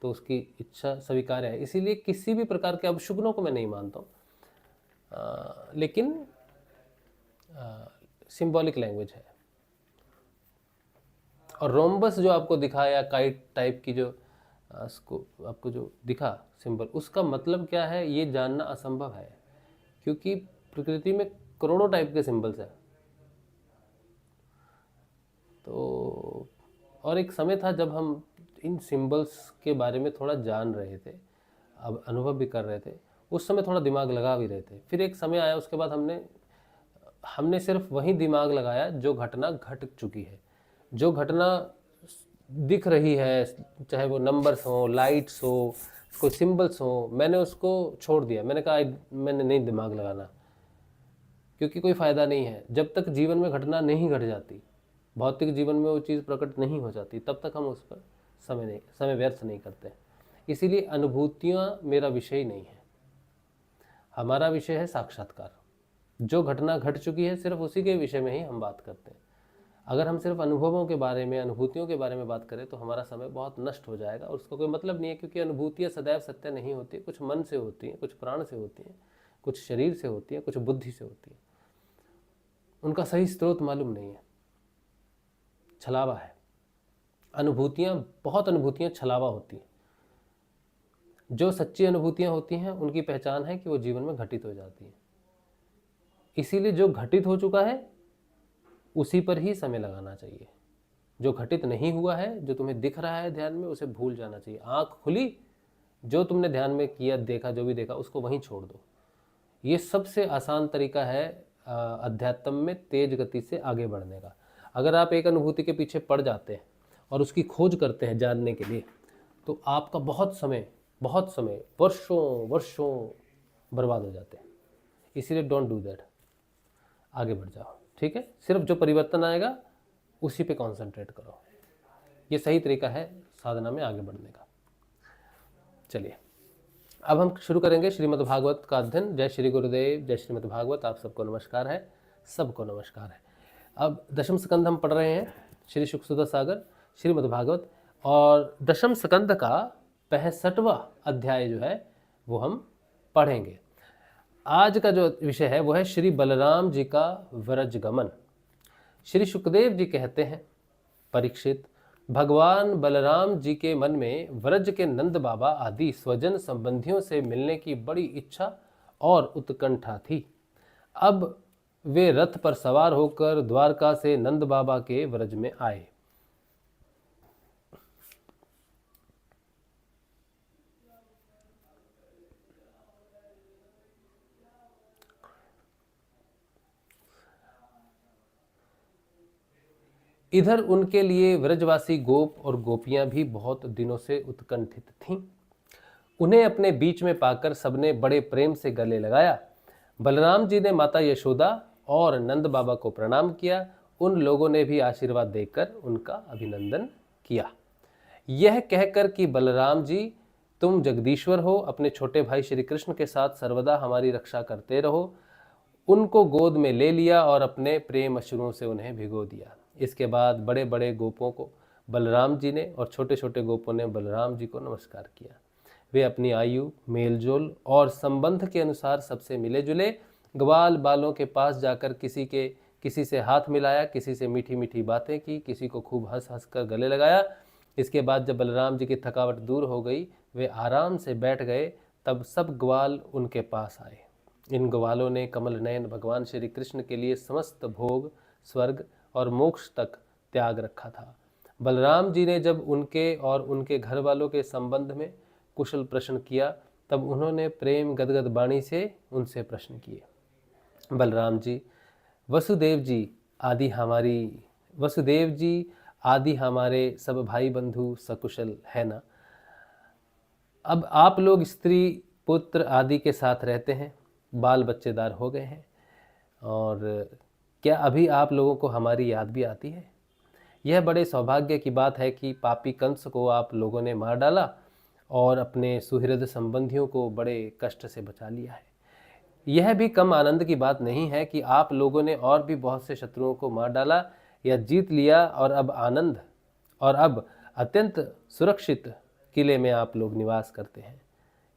तो उसकी इच्छा स्वीकार्य है। इसीलिए किसी भी प्रकार के अपशुगनों को मैं नहीं मानता हूँ, लेकिन सिंबॉलिक लैंग्वेज है। और रोम्बस जो आपको दिखा या काइट टाइप की जो आपको जो दिखा सिंबल, उसका मतलब क्या है ये जानना असंभव है, क्योंकि प्रकृति में करोड़ों टाइप के सिंबल्स हैं। तो और एक समय था जब हम इन सिंबल्स के बारे में थोड़ा जान रहे थे, अब अनुभव भी कर रहे थे, उस समय थोड़ा दिमाग लगा भी रहे थे। फिर एक समय आया, उसके बाद हमने सिर्फ वही दिमाग लगाया जो घटना घट चुकी है। जो घटना दिख रही है, चाहे वो नंबर्स हो, लाइट्स हो, कोई सिंबल्स हो, मैंने उसको छोड़ दिया। मैंने कहा मैंने नहीं दिमाग लगाना, क्योंकि कोई फ़ायदा नहीं है। जब तक जीवन में घटना नहीं घट जाती, भौतिक जीवन में वो चीज़ प्रकट नहीं हो जाती, तब तक हम उस पर समय व्यर्थ नहीं करते। इसीलिए अनुभूतियाँ मेरा विषय ही नहीं है। हमारा विषय है साक्षात्कार। जो घटना घट चुकी है सिर्फ उसी के विषय में ही हम बात करते हैं। अगर हम सिर्फ अनुभवों के बारे में, अनुभूतियों के बारे में बात करें तो हमारा समय बहुत नष्ट हो जाएगा, और उसका कोई मतलब नहीं है, क्योंकि अनुभूतियाँ सदैव सत्य नहीं होती। कुछ मन से होती हैं, कुछ प्राण से होती हैं, कुछ शरीर से होती हैं, कुछ बुद्धि से होती हैं। उनका सही स्रोत मालूम नहीं है, छलावा है। बहुत अनुभूतियाँ छलावा होती हैं। जो सच्ची अनुभूतियाँ होती हैं उनकी पहचान है कि वो जीवन में घटित हो जाती हैं। इसीलिए जो घटित हो चुका है उसी पर ही समय लगाना चाहिए। जो घटित नहीं हुआ है, जो तुम्हें दिख रहा है ध्यान में, उसे भूल जाना चाहिए। आँख खुली, जो तुमने ध्यान में किया, देखा, जो भी देखा, उसको वहीं छोड़ दो। ये सबसे आसान तरीका है अध्यात्म में तेज गति से आगे बढ़ने का। अगर आप एक अनुभूति के पीछे पड़ जाते हैं और उसकी खोज करते हैं जानने के लिए, तो आपका बहुत समय वर्षों बर्बाद हो जाते हैं। इसीलिए डोंट डू दैट, आगे बढ़ जाओ। ठीक है, सिर्फ जो परिवर्तन आएगा उसी पे कंसंट्रेट करो। ये सही तरीका है साधना में आगे बढ़ने का। चलिए अब हम शुरू करेंगे श्रीमद् भागवत का अध्ययन। जय श्री गुरुदेव, जय श्रीमद् भागवत। आप सबको नमस्कार है, सबको नमस्कार है। अब दशम स्कंद हम पढ़ रहे हैं, श्री शुकसुधा सागर श्रीमद् भागवत, और दशम स्कंद का 65वां अध्याय जो है वो हम पढ़ेंगे। आज का जो विषय है वो है श्री बलराम जी का व्रजगमन। श्री सुखदेव जी कहते हैं, परीक्षित, भगवान बलराम जी के मन में व्रज के नंद बाबा आदि स्वजन संबंधियों से मिलने की बड़ी इच्छा और उत्कंठा थी। अब वे रथ पर सवार होकर द्वारका से नंद बाबा के व्रज में आए। इधर उनके लिए व्रजवासी गोप और गोपियां भी बहुत दिनों से उत्कंठित थीं। उन्हें अपने बीच में पाकर सबने बड़े प्रेम से गले लगाया। बलराम जी ने माता यशोदा और नंद बाबा को प्रणाम किया। उन लोगों ने भी आशीर्वाद देकर उनका अभिनंदन किया। यह कहकर कि बलराम जी, तुम जगदीश्वर हो, अपने छोटे भाई श्री कृष्ण के साथ सर्वदा हमारी रक्षा करते रहो, उनको गोद में ले लिया और अपने प्रेम अश्रुओं से उन्हें भिगो दिया। इसके बाद बड़े बड़े गोपों को बलराम जी ने और छोटे छोटे गोपों ने बलराम जी को नमस्कार किया। वे अपनी आयु, मेलजोल और संबंध के अनुसार सबसे मिले जुले। ग्वाल बालों के पास जाकर किसी से हाथ मिलाया, किसी से मीठी मीठी बातें की, किसी को खूब हंस हंस कर गले लगाया। इसके बाद जब बलराम जी की थकावट दूर हो गई, वे आराम से बैठ गए, तब सब ग्वाल उनके पास आए। इन ग्वालों ने कमल नयन भगवान श्री कृष्ण के लिए समस्त भोग, स्वर्ग और मोक्ष तक त्याग रखा था। बलराम जी ने जब उनके और उनके घर वालों के संबंध में कुशल प्रश्न किया, तब उन्होंने प्रेम गदगद वाणी से उनसे प्रश्न किए। बलराम जी, वसुदेव जी आदि हमारे सब भाई बंधु सकुशल है ना? अब आप लोग स्त्री पुत्र आदि के साथ रहते हैं, बाल बच्चेदार हो गए हैं, और क्या अभी आप लोगों को हमारी याद भी आती है? यह बड़े सौभाग्य की बात है कि पापी कंस को आप लोगों ने मार डाला और अपने सुहृद संबंधियों को बड़े कष्ट से बचा लिया है। यह भी कम आनंद की बात नहीं है कि आप लोगों ने और भी बहुत से शत्रुओं को मार डाला या जीत लिया, और अब अत्यंत सुरक्षित किले में आप लोग निवास करते हैं।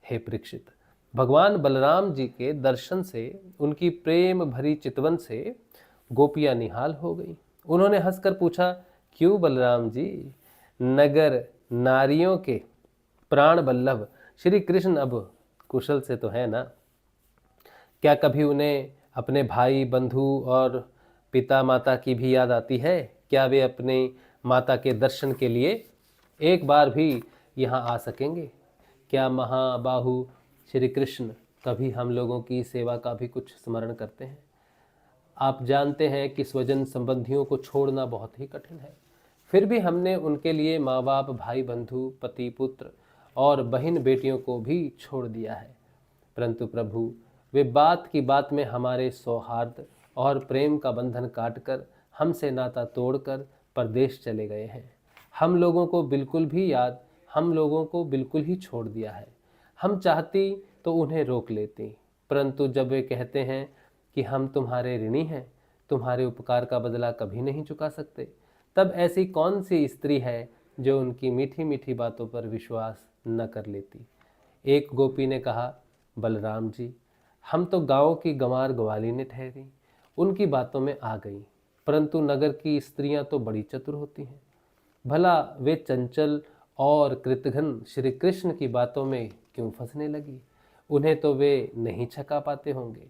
हे परीक्षित, भगवान बलराम जी के दर्शन से, उनकी प्रेम भरी चितवन से गोपियां निहाल हो गई। उन्होंने हंसकर पूछा, क्यों बलराम जी, नगर नारियों के प्राण बल्लभ श्री कृष्ण अब कुशल से तो है ना? क्या कभी उन्हें अपने भाई बंधु और पिता माता की भी याद आती है? क्या वे अपने माता के दर्शन के लिए एक बार भी यहाँ आ सकेंगे? क्या महाबाहु श्री कृष्ण कभी हम लोगों की सेवा का भी कुछ स्मरण करते हैं? आप जानते हैं कि स्वजन संबंधियों को छोड़ना बहुत ही कठिन है, फिर भी हमने उनके लिए माँ बाप, भाई बंधु, पति पुत्र और बहन बेटियों को भी छोड़ दिया है। परंतु प्रभु, वे बात की बात में हमारे सौहार्द और प्रेम का बंधन काटकर, हमसे नाता तोड़कर परदेश चले गए हैं। हम लोगों को बिल्कुल ही छोड़ दिया है। हम चाहती तो उन्हें रोक लेती, परंतु जब वे कहते हैं कि हम तुम्हारे ऋणी हैं, तुम्हारे उपकार का बदला कभी नहीं चुका सकते, तब ऐसी कौन सी स्त्री है जो उनकी मीठी मीठी बातों पर विश्वास न कर लेती? एक गोपी ने कहा, बलराम जी, हम तो गांव की गंवार ग्वालिनी ठहरी, उनकी बातों में आ गई, परंतु नगर की स्त्रियां तो बड़ी चतुर होती हैं। भला वे चंचल और कृतघ्न श्री कृष्ण की बातों में क्यों फंसने लगी? उन्हें तो वे नहीं छका पाते होंगे।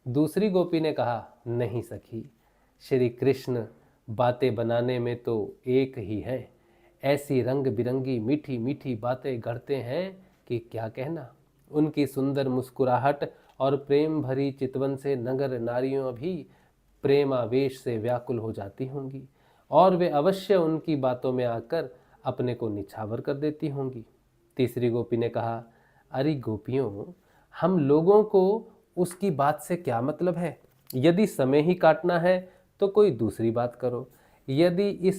दूसरी गोपी ने कहा, नहीं सखी, श्री कृष्ण बातें बनाने में तो एक ही है। ऐसी रंग बिरंगी मीठी मीठी बातें गढ़ते हैं कि क्या कहना। उनकी सुंदर मुस्कुराहट और प्रेम भरी चितवन से नगर नारियों भी प्रेमावेश से व्याकुल हो जाती होंगी, और वे अवश्य उनकी बातों में आकर अपने को निछावर कर देती होंगी। तीसरी गोपी ने कहा, अरे गोपियों, हम लोगों को उसकी बात से क्या मतलब है? यदि समय ही काटना है तो कोई दूसरी बात करो। यदि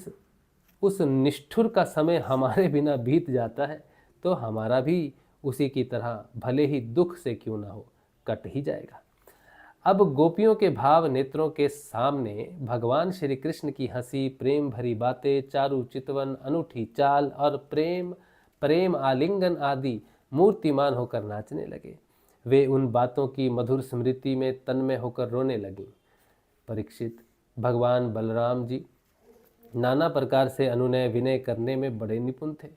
उस निष्ठुर का समय हमारे बिना बीत जाता है तो हमारा भी उसी की तरह भले ही दुख से क्यों ना हो कट ही जाएगा। अब गोपियों के भाव नेत्रों के सामने भगवान श्री कृष्ण की हंसी, प्रेम भरी बातें, चारु चितवन, अनूठी चाल और प्रेम आलिंगन आदि मूर्तिमान होकर नाचने लगे। वे उन बातों की मधुर स्मृति में तन्मय होकर रोने लगीं। परीक्षित, भगवान बलराम जी नाना प्रकार से अनुनय विनय करने में बड़े निपुण थे।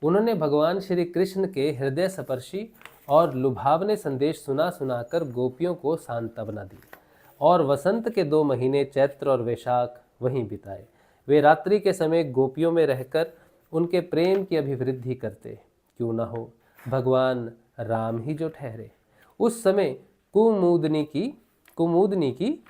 उन्होंने भगवान श्री कृष्ण के हृदय स्पर्शी और लुभावने संदेश सुना सुनाकर गोपियों को सांत्वना दी और वसंत के 2 महीने चैत्र और वैशाख वहीं बिताए। वे रात्रि के समय गोपियों में रहकर उनके प्रेम की अभिवृद्धि करते। क्यों न हो भगवान राम ही जो ठहरे। उस समय कुमुदनी की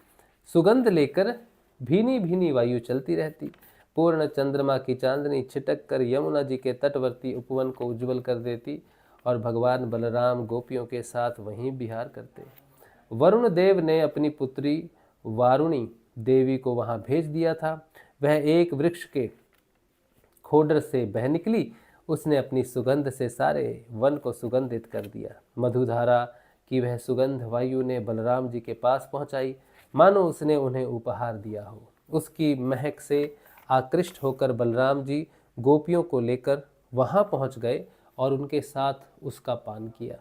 सुगंध लेकर भीनी भीनी वायु चलती रहती। पूर्ण चंद्रमा की चांदनी छिटक कर यमुना जी के तटवर्ती उपवन को उज्जवल कर देती और भगवान बलराम गोपियों के साथ वहीं विहार करते। वरुण देव ने अपनी पुत्री वारुणी देवी को वहां भेज दिया था। वह एक वृक्ष के खोडर से बह निकली। उसने अपनी सुगंध से सारे वन को सुगंधित कर दिया। मधुधारा की वह सुगंध वायु ने बलराम जी के पास पहुंचाई, मानो उसने उन्हें उपहार दिया हो। उसकी महक से आकृष्ट होकर बलराम जी गोपियों को लेकर वहां पहुंच गए और उनके साथ उसका पान किया।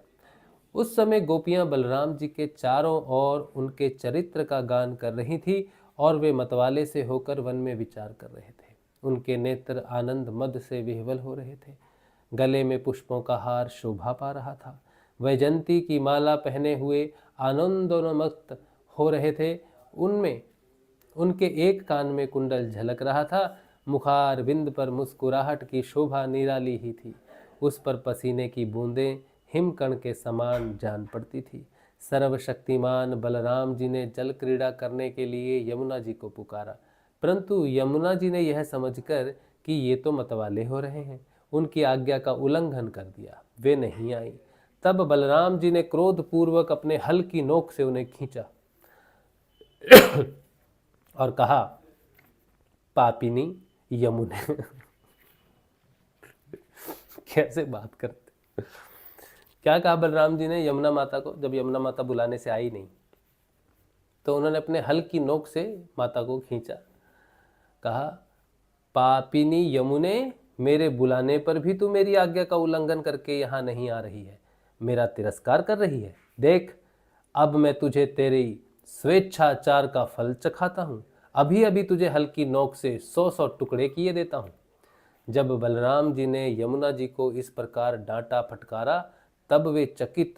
उस समय गोपियां बलराम जी के चारों ओर उनके चरित्र का गान कर रही थी और वे मतवाले से होकर वन में विचार कर रहे थे। उनके नेत्र आनंद मद से विह्वल हो रहे थे। गले में पुष्पों का हार शोभा पा रहा था। वैजंती की माला पहने हुए आनंदोन्मत्त हो रहे थे। उनमें उनके एक कान में कुंडल झलक रहा था। मुखार बिंद पर मुस्कुराहट की शोभा निराली ही थी। उस पर पसीने की बूंदें हिमकण के समान जान पड़ती थी। सर्वशक्तिमान बलराम जी ने जल क्रीड़ा करने के लिए यमुना जी को पुकारा, परंतु यमुना जी ने यह समझकर कि ये तो मतवाले हो रहे हैं, उनकी आज्ञा का उल्लंघन कर दिया। वे नहीं आई। तब बलराम जी ने क्रोधपूर्वक अपने हल की नोक से उन्हें खींचा और कहा, पापिनी यमुने कैसे बात करते। क्या कहा बलराम जी ने यमुना माता को, जब यमुना माता बुलाने से आई नहीं तो उन्होंने अपने हल की नोक से माता को खींचा। कहा, पापिनी यमुने, मेरे बुलाने पर भी तू मेरी आज्ञा का उल्लंघन करके यहाँ नहीं आ रही है, मेरा तिरस्कार कर रही है। देख, अब मैं तुझे तेरी स्वेच्छाचार का फल चखाता हूँ। अभी अभी तुझे हल की नोक से 100 टुकड़े किए देता हूँ। जब बलराम जी ने यमुना जी को इस प्रकार डांटा फटकारा, तब वे चकित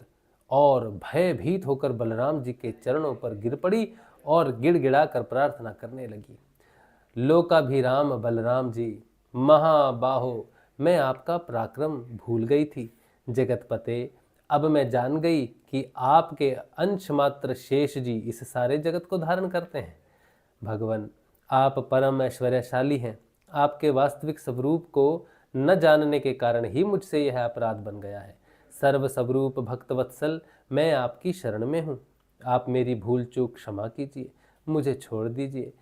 और भयभीत होकर बलराम जी के चरणों पर गिर पड़ी और गिड़गिड़ा कर प्रार्थना करने लगी। लोकाभिराम बलराम जी, महाबाहो, मैं आपका पराक्रम भूल गई थी। जगतपते, अब मैं जान गई कि आपके अंश मात्र शेष जी इस सारे जगत को धारण करते हैं। भगवान, आप परम ऐश्वर्यशाली हैं। आपके वास्तविक स्वरूप को न जानने के कारण ही मुझसे यह अपराध बन गया है। सर्व स्वरूप भक्तवत्सल, मैं आपकी शरण में हूँ। आप मेरी भूल चूक क्षमा कीजिए, मुझे छोड़ दीजिए।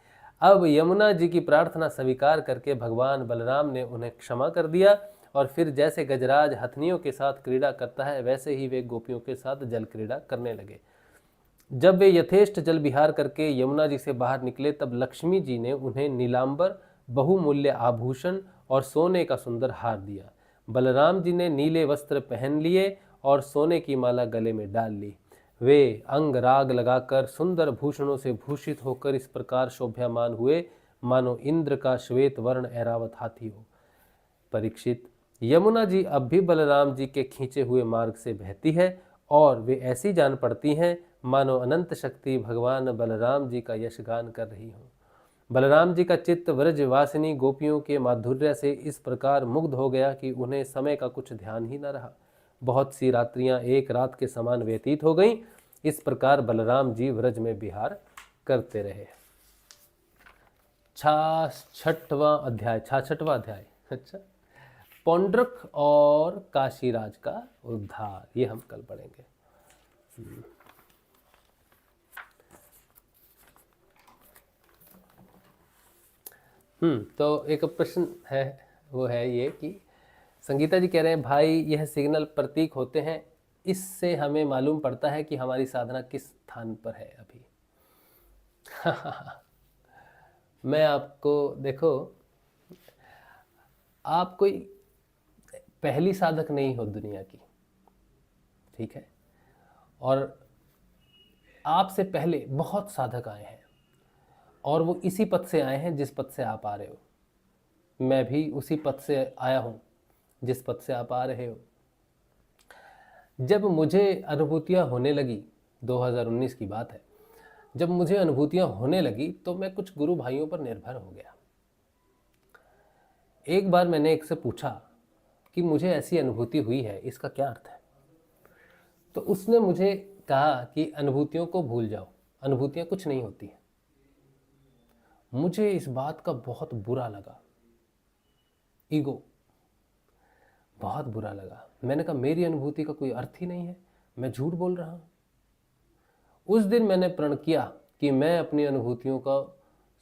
अब यमुना जी की प्रार्थना स्वीकार करके भगवान बलराम ने उन्हें क्षमा कर दिया और फिर जैसे गजराज हथनियों के साथ क्रीड़ा करता है, वैसे ही वे गोपियों के साथ जल क्रीड़ा करने लगे। जब वे यथेष्ट जल विहार करके यमुना जी से बाहर निकले, तब लक्ष्मी जी ने उन्हें नीलांबर, बहुमूल्य आभूषण और सोने का सुंदर हार दिया। बलराम जी ने नीले वस्त्र पहन लिए और सोने की माला गले में डाल ली। वे अंग राग लगाकर सुंदर भूषणों से भूषित होकर इस प्रकार शोभ्यमान हुए, मानो इंद्र का श्वेत वर्ण ऐरावत हाथी हो। परीक्षित, यमुना जी अब भी बलराम जी के खींचे हुए मार्ग से बहती है और वे ऐसी जान पड़ती हैं मानो अनंत शक्ति भगवान बलराम जी का यशगान कर रही हो। बलराम जी का चित्त व्रजवासिनी गोपियों के माधुर्य से इस प्रकार मुग्ध हो गया कि उन्हें समय का कुछ ध्यान ही न रहा। बहुत सी रात्रियां एक रात के समान व्यतीत हो गईं। इस प्रकार बलराम जी व्रज में विहार करते रहे। 66वां अध्याय। अच्छा, पौंड्रक और काशीराज का उद्धार, ये हम कल पढ़ेंगे। तो एक प्रश्न है, वो है ये कि संगीता जी कह रहे हैं, भाई यह सिग्नल प्रतीक होते हैं, इससे हमें मालूम पड़ता है कि हमारी साधना किस स्थान पर है अभी। मैं आपको, देखो, आप कोई पहली साधक नहीं हो दुनिया की, ठीक है, और आपसे पहले बहुत साधक आए हैं और वो इसी पथ से आए हैं जिस पथ से आप आ रहे हो। मैं भी उसी पथ से आया हूँ जिस पथ से आप आ रहे हो। जब मुझे अनुभूतियाँ होने लगी, 2019 की बात है, जब मुझे अनुभूतियाँ होने लगी तो मैं कुछ गुरु भाइयों पर निर्भर हो गया। एक बार मैंने एक से पूछा कि मुझे ऐसी अनुभूति हुई है, इसका क्या अर्थ है? तो उसने मुझे कहा कि अनुभूतियों को भूल जाओ, अनुभूतियाँ कुछ नहीं होती हैं। मुझे इस बात का बहुत बुरा लगा, ईगो, बहुत बुरा लगा। मैंने कहा मेरी अनुभूति का कोई अर्थ ही नहीं है, मैं झूठ बोल रहा हूँ। उस दिन मैंने प्रण किया कि मैं अपनी अनुभूतियों का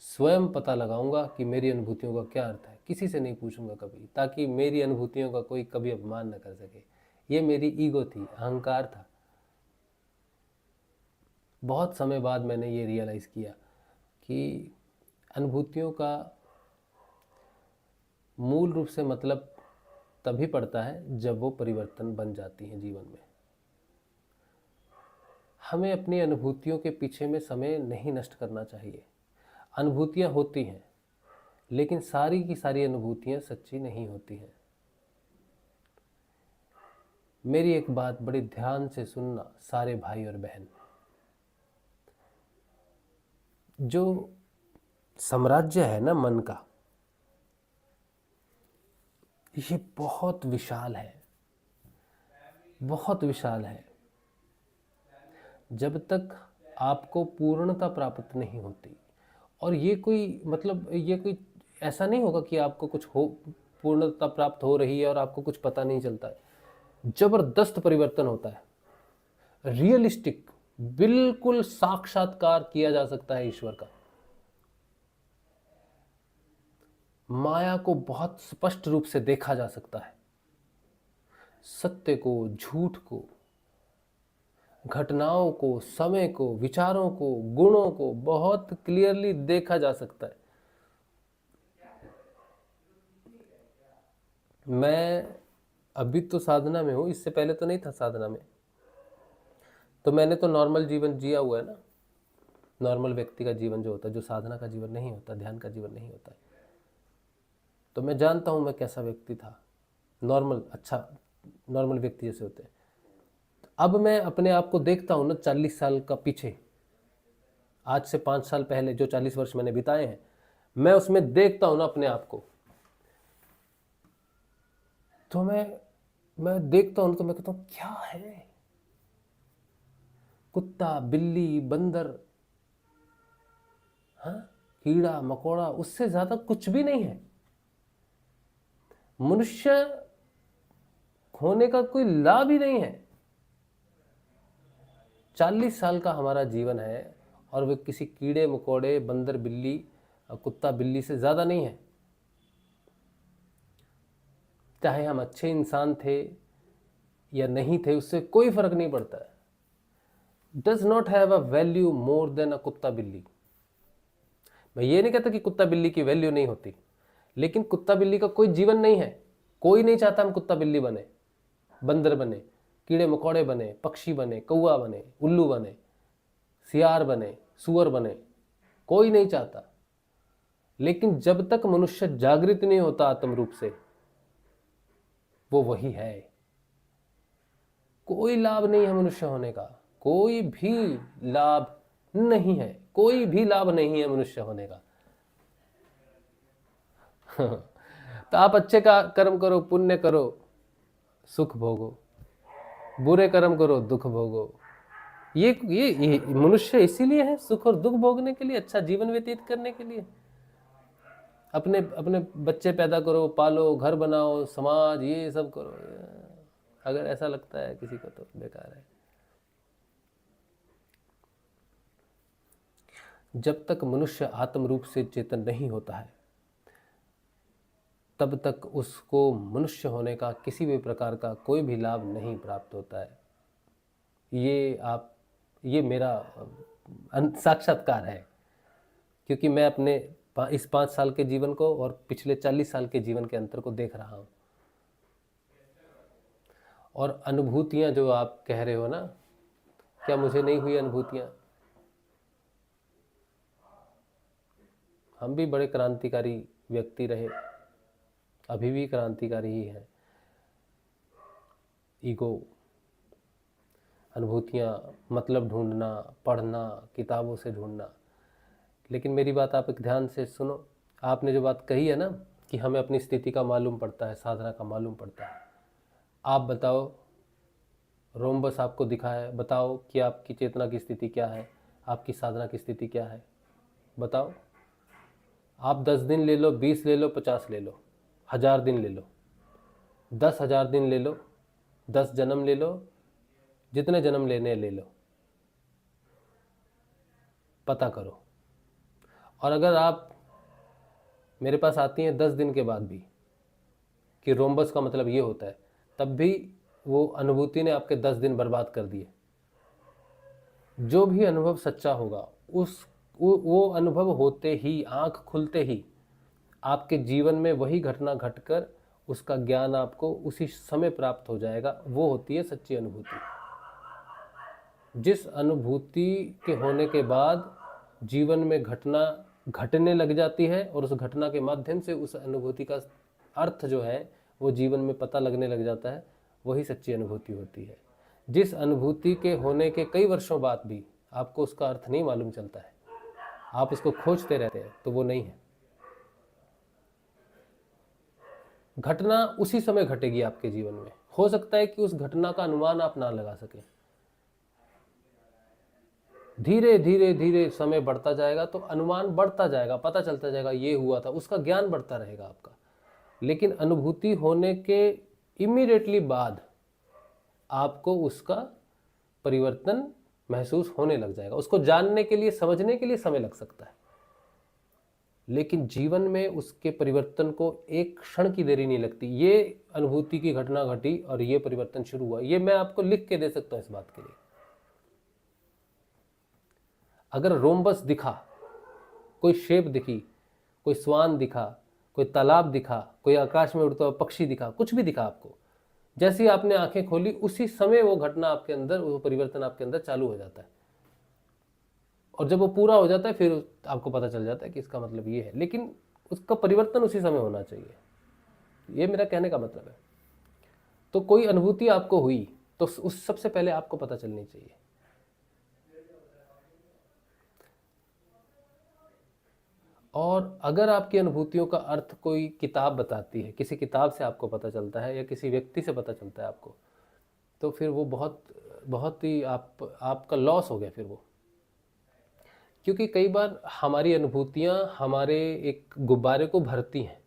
स्वयं पता लगाऊंगा कि मेरी अनुभूतियों का क्या अर्थ है। किसी से नहीं पूछूंगा कभी, ताकि मेरी अनुभूतियों का कोई कभी अपमान न कर सके। ये मेरी ईगो थी, अहंकार था। बहुत समय बाद मैंने ये रियलाइज़ किया कि अनुभूतियों का मूल रूप से मतलब तभी पड़ता है जब वो परिवर्तन बन जाती हैं जीवन में। हमें अपनी अनुभूतियों के पीछे में समय नहीं नष्ट करना चाहिए। अनुभूतियाँ होती हैं, लेकिन सारी की सारी अनुभूतियाँ सच्ची नहीं होती हैं। मेरी एक बात बड़ी ध्यान से सुनना सारे भाई और बहन। जो साम्राज्य है ना मन का, ये बहुत विशाल है, बहुत विशाल है। जब तक आपको पूर्णता प्राप्त नहीं होती, और ये कोई मतलब ये कोई ऐसा नहीं होगा कि आपको कुछ हो, पूर्णता प्राप्त हो रही है और आपको कुछ पता नहीं चलता है। जबरदस्त परिवर्तन होता है, रियलिस्टिक, बिल्कुल साक्षात्कार किया जा सकता है ईश्वर का। माया को बहुत स्पष्ट रूप से देखा जा सकता है, सत्य को, झूठ को, घटनाओं को, समय को, विचारों को, गुणों को बहुत क्लियरली देखा जा सकता है। मैं अभी तो साधना में हूँ, इससे पहले तो नहीं था साधना में। तो मैंने तो नॉर्मल जीवन जिया हुआ है ना, नॉर्मल व्यक्ति का जीवन जो होता है, जो साधना का जीवन नहीं होता, ध्यान का जीवन नहीं होता है। तो मैं जानता हूँ मैं कैसा व्यक्ति था, नॉर्मल, अच्छा नॉर्मल व्यक्ति जैसे होते हैं। अब मैं अपने आप को देखता हूँ ना 40 साल का पीछे, आज से 5 साल पहले जो 40 वर्ष मैंने बिताए हैं, मैं उसमें देखता हूँ ना अपने आप को, तो मैं देखता हूँ तो मैं कहता हूँ क्या है, कुत्ता, बिल्ली, बंदर, हाँ, कीड़ा मकोड़ा, उससे ज्यादा कुछ भी नहीं है। मनुष्य होने का कोई लाभ ही नहीं है। 40 साल का हमारा जीवन है और वे किसी कीड़े मकोड़े, बंदर, बिल्ली, कुत्ता, बिल्ली से ज़्यादा नहीं है। चाहे हम अच्छे इंसान थे या नहीं थे, उससे कोई फर्क नहीं पड़ता है। Does not have a value more than a कुत्ता बिल्ली। मैं ये नहीं कहता कि कुत्ता बिल्ली की वैल्यू नहीं होती, लेकिन कुत्ता बिल्ली का कोई जीवन नहीं है। कोई नहीं चाहता हम कुत्ता बिल्ली बने, बंदर बने, कीड़े मकोड़े बने, पक्षी बने, कौवा बने, उल्लू बने, सियार बने, सुअर बने, कोई नहीं चाहता। लेकिन जब तक मनुष्य जागृत नहीं होता आत्म रूप से, वो वही है। कोई लाभ नहीं है मनुष्य होने का, कोई भी लाभ नहीं है, कोई भी लाभ नहीं है मनुष्य होने का। तो आप अच्छे का कर्म करो, पुण्य करो, सुख भोगो, बुरे कर्म करो, दुख भोगो। ये मनुष्य इसीलिए है, सुख और दुख भोगने के लिए, अच्छा जीवन व्यतीत करने के लिए। अपने अपने बच्चे पैदा करो, पालो, घर बनाओ, समाज, ये सब करो। अगर ऐसा लगता है किसी को तो बेकार है। जब तक मनुष्य आत्म रूप से चेतन नहीं होता है, तब तक उसको मनुष्य होने का किसी भी प्रकार का कोई भी लाभ नहीं प्राप्त होता है। ये मेरा साक्षात्कार है, क्योंकि मैं अपने इस 5 साल के जीवन को और पिछले 40 साल के जीवन के अंतर को देख रहा हूँ। और अनुभूतियाँ जो आप कह रहे हो ना, क्या मुझे नहीं हुई अनुभूतियां? हम भी बड़े क्रांतिकारी व्यक्ति रहे, अभी भी क्रांतिकारी ही हैं। ईगो, अनुभूतियां, मतलब ढूंढना, पढ़ना, किताबों से ढूंढना। लेकिन मेरी बात आप एक ध्यान से सुनो। आपने जो बात कही है ना कि हमें अपनी स्थिति का मालूम पड़ता है, साधना का मालूम पड़ता है। आप बताओ, रोमबस आपको दिखा है, बताओ कि आपकी चेतना की स्थिति क्या है, आपकी साधना की स्थिति क्या है, बताओ। आप 10 दिन ले लो, 20 ले लो, 50 ले लो, 1000 दिन ले लो, 10,000 दिन ले लो, 10 जन्म ले लो, जितने जन्म लेने ले लो, पता करो। और अगर आप मेरे पास आती हैं 10 दिन के बाद भी कि रोमबस का मतलब ये होता है, तब भी वो अनुभूति ने आपके 10 दिन बर्बाद कर दिए। जो भी अनुभव सच्चा होगा, वो अनुभव होते ही, आंख खुलते ही आपके जीवन में वही घटना घटकर उसका ज्ञान आपको उसी समय प्राप्त हो जाएगा। वो होती है सच्ची अनुभूति। जिस अनुभूति के होने के बाद जीवन में घटना घटने लग जाती है और उस घटना के माध्यम से उस अनुभूति का अर्थ जो है वो जीवन में पता लगने लग जाता है, वही सच्ची अनुभूति होती है। जिस अनुभूति के होने के कई वर्षों बाद भी आपको उसका अर्थ नहीं मालूम चलता है, आप उसको खोजते रहते हैं, तो वो नहीं है। घटना उसी समय घटेगी आपके जीवन में। हो सकता है कि उस घटना का अनुमान आप ना लगा सकें। धीरे धीरे धीरे समय बढ़ता जाएगा तो अनुमान बढ़ता जाएगा, पता चलता जाएगा ये हुआ था, उसका ज्ञान बढ़ता रहेगा आपका। लेकिन अनुभूति होने के इमीडिएटली बाद आपको उसका परिवर्तन महसूस होने लग जाएगा। उसको जानने के लिए, समझने के लिए समय लग सकता है, लेकिन जीवन में उसके परिवर्तन को एक क्षण की देरी नहीं लगती। ये अनुभूति की घटना घटी और ये परिवर्तन शुरू हुआ, ये मैं आपको लिख के दे सकता हूं इस बात के लिए। अगर रोमबस दिखा, कोई शेप दिखी, कोई स्वान दिखा, कोई तालाब दिखा, कोई आकाश में उड़ता हुआ पक्षी दिखा, कुछ भी दिखा आपको, जैसे ही आपने आंखें खोली उसी समय वो घटना आपके अंदर, वो परिवर्तन आपके अंदर चालू हो जाता है। और जब वो पूरा हो जाता है फिर आपको पता चल जाता है कि इसका मतलब ये है, लेकिन उसका परिवर्तन उसी समय होना चाहिए। ये मेरा कहने का मतलब है। तो कोई अनुभूति आपको हुई तो उस सबसे पहले आपको पता चलनी चाहिए। और अगर आपकी अनुभूतियों का अर्थ कोई किताब बताती है, किसी किताब से आपको पता चलता है या किसी व्यक्ति से पता चलता है आपको, तो फिर वो बहुत ही आपका लॉस हो गया फिर वो। क्योंकि कई बार हमारी अनुभूतियां हमारे एक गुब्बारे को भरती हैं,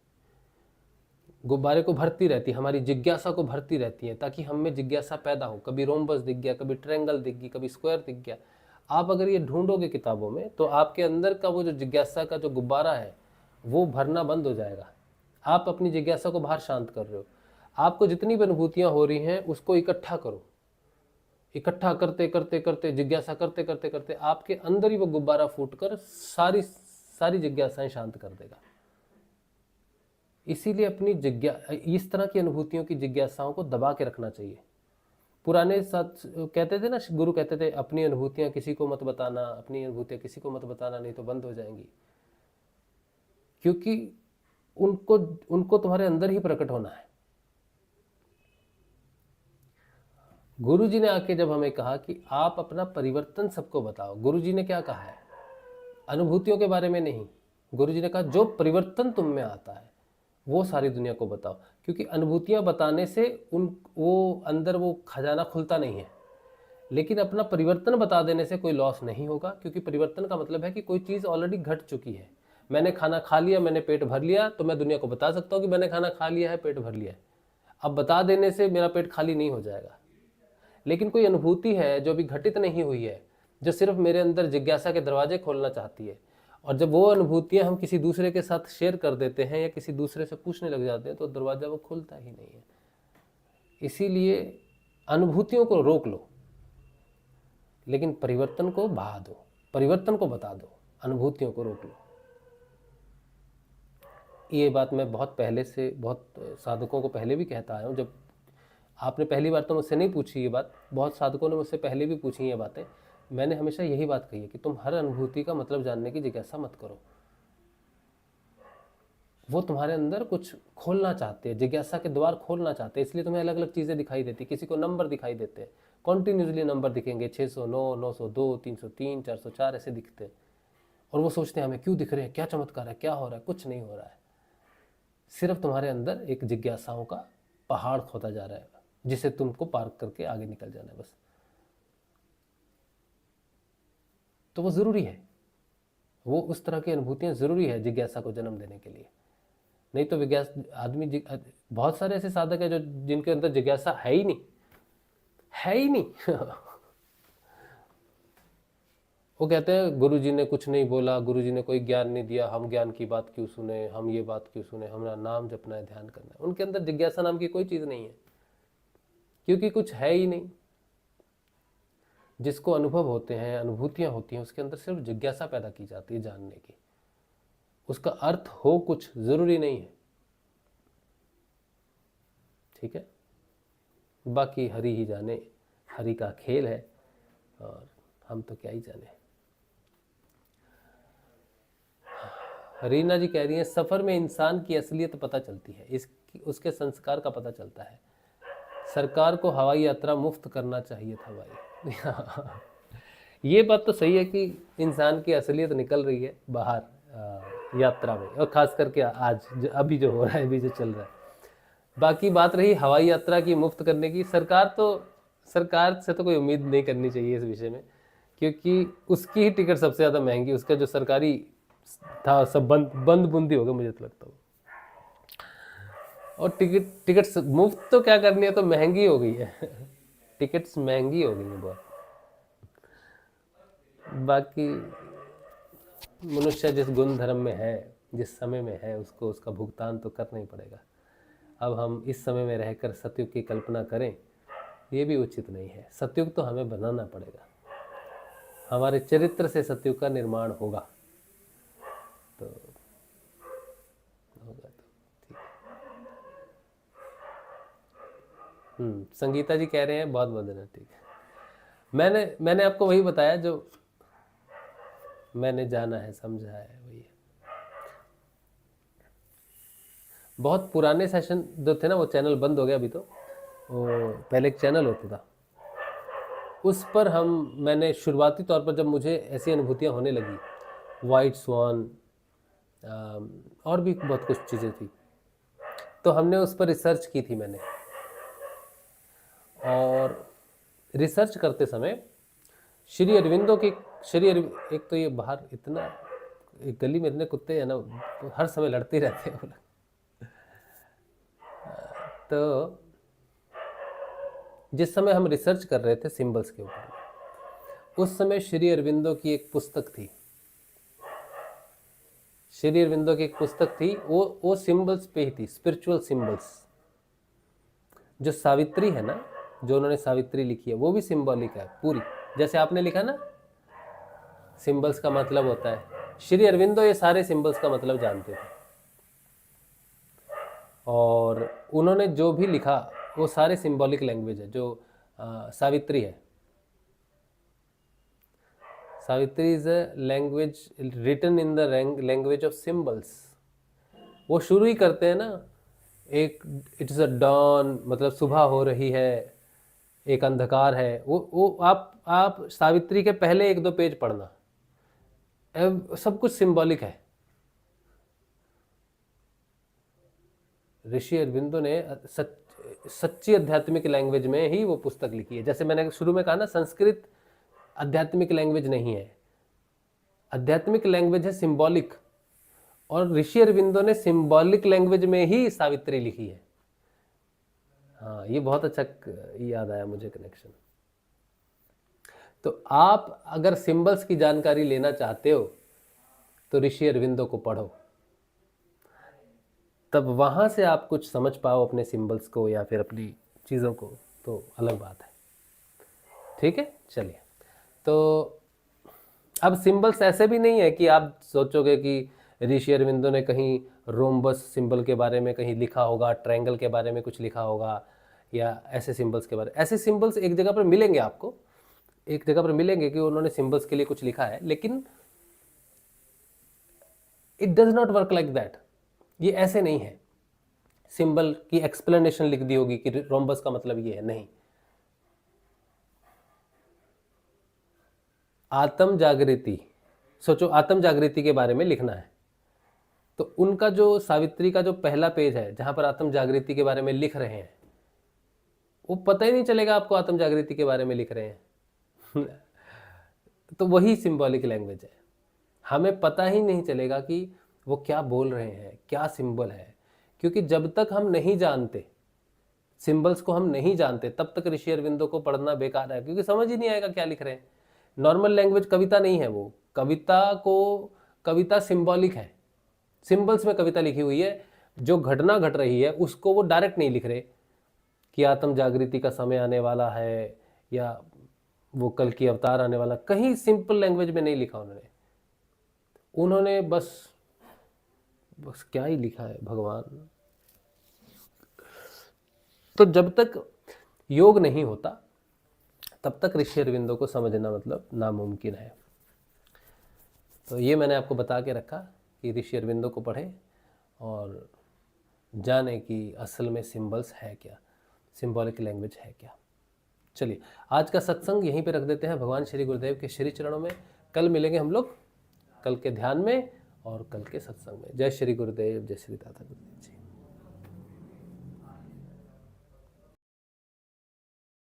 गुब्बारे को भरती रहती है, हमारी जिज्ञासा को भरती रहती है, ताकि हम में जिज्ञासा पैदा हो। कभी रोमबस दिख गया, कभी ट्रायंगल दिख गई, कभी स्क्वायर दिख गया। आप अगर ये ढूंढोगे किताबों में तो आपके अंदर का वो जो जिज्ञासा का जो गुब्बारा है वो भरना बंद हो जाएगा। आप अपनी जिज्ञासा को बाहर शांत कर रहे हो। आपको जितनी भी अनुभूतियां हो रही हैं उसको इकट्ठा करो। इकट्ठा करते करते करते, जिज्ञासा करते करते करते आपके अंदर ही वो गुब्बारा फूटकर सारी जिज्ञासाएं शांत कर देगा। इसीलिए अपनी इस तरह की अनुभूतियों की जिज्ञासाओं को दबा के रखना चाहिए। पुराने साथ कहते थे ना, गुरु कहते थे अपनी अनुभूतियां किसी को मत बताना, अपनी अनुभूतियां किसी को मत बताना, नहीं तो बंद हो जाएंगी। क्योंकि उनको तुम्हारे अंदर ही प्रकट होना है। गुरु जी ने आके जब हमें कहा कि आप अपना परिवर्तन सबको बताओ, गुरु जी ने क्या कहा है? अनुभूतियों के बारे में नहीं, गुरु जी ने कहा जो परिवर्तन तुम में आता है वो सारी दुनिया को बताओ। क्योंकि अनुभूतियां बताने से वो अंदर वो खजाना खुलता नहीं है, लेकिन अपना परिवर्तन बता देने से कोई लॉस नहीं होगा। क्योंकि परिवर्तन का मतलब है कि कोई चीज़ ऑलरेडी घट चुकी है। मैंने खाना खा लिया, मैंने पेट भर लिया, तो मैं दुनिया को बता सकता हूँ कि मैंने खाना खा लिया है, पेट भर लिया है। अब बता देने से मेरा पेट खाली नहीं हो जाएगा। लेकिन कोई अनुभूति है जो भी घटित नहीं हुई है, जो सिर्फ मेरे अंदर जिज्ञासा के दरवाजे खोलना चाहती है, और जब वो अनुभूतियां हम किसी दूसरे के साथ शेयर कर देते हैं या किसी दूसरे से पूछने लग जाते हैं तो दरवाजा वो खुलता ही नहीं है। इसीलिए अनुभूतियों को रोक लो, लेकिन परिवर्तन को बहा दो, परिवर्तन को बता दो, अनुभूतियों को रोक लो। ये बात मैं बहुत पहले से, बहुत साधकों को पहले भी कहता आया हूँ। जब आपने पहली बार तो मुझसे नहीं पूछी ये बात, बहुत साधकों ने मुझसे पहले भी पूछी ये बातें। मैंने हमेशा यही बात कही है कि तुम हर अनुभूति का मतलब जानने की जिज्ञासा मत करो। वो तुम्हारे अंदर कुछ खोलना चाहते हैं, जिज्ञासा के द्वार खोलना चाहते हैं, इसलिए तुम्हें अलग अलग चीज़ें दिखाई देती। किसी को नंबर दिखाई देते हैं, कॉन्टिन्यूसली नंबर दिखेंगे, 609, 902, 303, 404 ऐसे दिखते हैं, और वो सोचते हैं हमें क्यों दिख रहे हैं, क्या चमत्कार है, क्या हो रहा है। कुछ नहीं हो रहा है, सिर्फ तुम्हारे अंदर एक जिज्ञासाओं का पहाड़ खोदा जा रहा है, जिसे तुमको पार करके आगे निकल जाना है बस। तो वो ज़रूरी है, वो उस तरह की अनुभूतियाँ ज़रूरी है जिज्ञासा को जन्म देने के लिए। नहीं तो बहुत सारे ऐसे साधक हैं जो जिनके अंदर जिज्ञासा है ही नहीं, है ही नहीं। वो कहते हैं गुरुजी ने कुछ नहीं बोला, गुरुजी ने कोई ज्ञान नहीं दिया, हम ज्ञान की बात क्यों सुने, हम ये बात क्यों सुने, हमारा नाम जपना है, ध्यान करना है। उनके अंदर जिज्ञासा नाम की कोई चीज़ नहीं है, क्योंकि कुछ है ही नहीं। जिसको अनुभव होते हैं, अनुभूतियाँ होती हैं, उसके अंदर सिर्फ जिज्ञासा पैदा की जाती है जानने की। उसका अर्थ हो कुछ ज़रूरी नहीं है, ठीक है। बाकी हरि ही जाने, हरि का खेल है, और हम तो क्या ही जाने। रीना जी कह रही हैं सफ़र में इंसान की असलियत पता चलती है, उसके संस्कार का पता चलता है। सरकार को हवाई यात्रा मुफ्त करना चाहिए था भाई। ये बात तो सही है कि इंसान की असलियत निकल रही है बाहर यात्रा में, और ख़ास करके आज अभी जो हो रहा है, अभी जो चल रहा है। बाकी बात रही हवाई यात्रा की मुफ्त करने की, सरकार से तो कोई उम्मीद नहीं करनी चाहिए इस विषय में, क्योंकि उसकी ही टिकट सबसे ज़्यादा महंगी, उसका जो सरकारी था सब बंद बुंदी हो गया मुझे तो लगता है। और टिकट मुफ्त तो क्या करनी है, तो महंगी हो गई है। टिकट्स महंगी हो गई है बहुत। बाकी मनुष्य जिस गुण धर्म में है, जिस समय में है, उसको उसका भुगतान तो करना ही पड़ेगा। अब हम इस समय में रहकर सतयुग की कल्पना करें, ये भी उचित नहीं है। सतयुग तो हमें बनाना पड़ेगा, हमारे चरित्र से सतयुग का निर्माण होगा, तो होगा तो ठीक है। संगीता जी कह रहे हैं बहुत बहुत धन्यवाद, ठीक है। मैंने आपको वही बताया जो मैंने जाना है, समझा है, वही है। बहुत पुराने सेशन जो थे ना, वो चैनल बंद हो गया अभी तो, वो पहले एक चैनल होता था, उस पर मैंने शुरुआती तौर पर जब मुझे ऐसी अनुभूतियाँ होने लगी, वाइट स्वान और भी बहुत कुछ चीज़ें थी, तो हमने उस पर रिसर्च की थी मैंने। और रिसर्च करते समय श्री अरविंदो की एक तो ये बाहर इतना, एक गली में इतने कुत्ते हैं ना, हर समय लड़ते रहते हैं। तो जिस समय हम रिसर्च कर रहे थे सिंबल्स के ऊपर, उस समय श्री अरविंदो की एक पुस्तक थी, वो सिंबल्स पे ही थी, स्पिरिचुअल सिंबल्स। जो सावित्री है ना, जो उन्होंने सावित्री लिखी है, वो भी सिंबॉलिक है पूरी, जैसे आपने लिखा ना सिंबल्स का मतलब होता है। श्री अरविंदो ये सारे सिंबल्स का मतलब जानते थे, और उन्होंने जो भी लिखा वो सारे सिंबॉलिक लैंग्वेज है। जो सावित्री है, Savitri is a language written in the language of symbols. वो शुरू ही करते हैं ना, एक इट इज़ अ डॉन, मतलब सुबह हो रही है, एक अंधकार है। वो आप सावित्री के पहले 1-2 पेज पढ़ना, सब कुछ सिंबॉलिक है। ऋषि अरविंदो ने सच्ची आध्यात्मिक लैंग्वेज में ही वो पुस्तक लिखी है। जैसे मैंने शुरू में कहा ना, संस्कृत आध्यात्मिक लैंग्वेज नहीं है, आध्यात्मिक लैंग्वेज है सिंबॉलिक, और ऋषि अरविंदो ने सिंबॉलिक लैंग्वेज में ही सावित्री लिखी है। हाँ, ये बहुत अच्छा याद आया मुझे कनेक्शन। तो आप अगर सिंबल्स की जानकारी लेना चाहते हो तो ऋषि अरविंदो को पढ़ो, तब वहाँ से आप कुछ समझ पाओ अपने सिंबल्स को या फिर अपनी चीज़ों को, तो अलग बात है। ठीक है, चलिए। तो अब सिंबल्स ऐसे भी नहीं है कि आप सोचोगे कि ऋषि अरविंदो ने कहीं रोम्बस सिंबल के बारे में कहीं लिखा होगा, ट्रायंगल के बारे में कुछ लिखा होगा, या ऐसे सिंबल्स के बारे में। ऐसे सिंबल्स एक जगह पर मिलेंगे आपको, एक जगह पर मिलेंगे कि उन्होंने सिंबल्स के लिए कुछ लिखा है, लेकिन it does not work like that. ये ऐसे नहीं है, सिंबल की एक्सप्लेनेशन लिख दी होगी कि रोम्बस का मतलब ये है, नहीं। आत्म जागृति, सोचो आत्म जागृति के बारे में लिखना है, तो उनका जो सावित्री का जो पहला पेज है जहां पर आत्म जागृति के बारे में लिख रहे हैं, वो पता ही नहीं चलेगा आपको आत्म जागृति के बारे में लिख रहे हैं। तो वही सिंबॉलिक लैंग्वेज है, हमें पता ही नहीं चलेगा कि वो क्या बोल रहे हैं, क्या सिंबल है, क्योंकि जब तक हम नहीं जानते, सिंबल्स को हम नहीं जानते, तब तक ऋषि अरविंदो को पढ़ना बेकार है, क्योंकि समझ ही नहीं आएगा क्या लिख रहे हैं। नॉर्मल लैंग्वेज कविता नहीं है, वो कविता सिंबॉलिक है, सिंबल्स में कविता लिखी हुई है। जो घटना घट रही है उसको वो डायरेक्ट नहीं लिख रहे कि आत्म जागृति का समय आने वाला है या वो कल की अवतार आने वाला, कहीं सिंपल लैंग्वेज में नहीं लिखा उन्होंने बस क्या ही लिखा है भगवान। तो जब तक योग नहीं होता तब तक ऋषि अरविंदो को समझना मतलब नामुमकिन है। तो ये मैंने आपको बता के रखा कि ऋषि अरविंदो को पढ़ें और जाने कि असल में सिंबल्स है क्या, सिंबॉलिक लैंग्वेज है क्या। चलिए आज का सत्संग यहीं पे रख देते हैं भगवान श्री गुरुदेव के श्री चरणों में। कल मिलेंगे हम लोग, कल के ध्यान में और कल के सत्संग में। जय श्री गुरुदेव, जय श्री दादा गुरुदेव जी।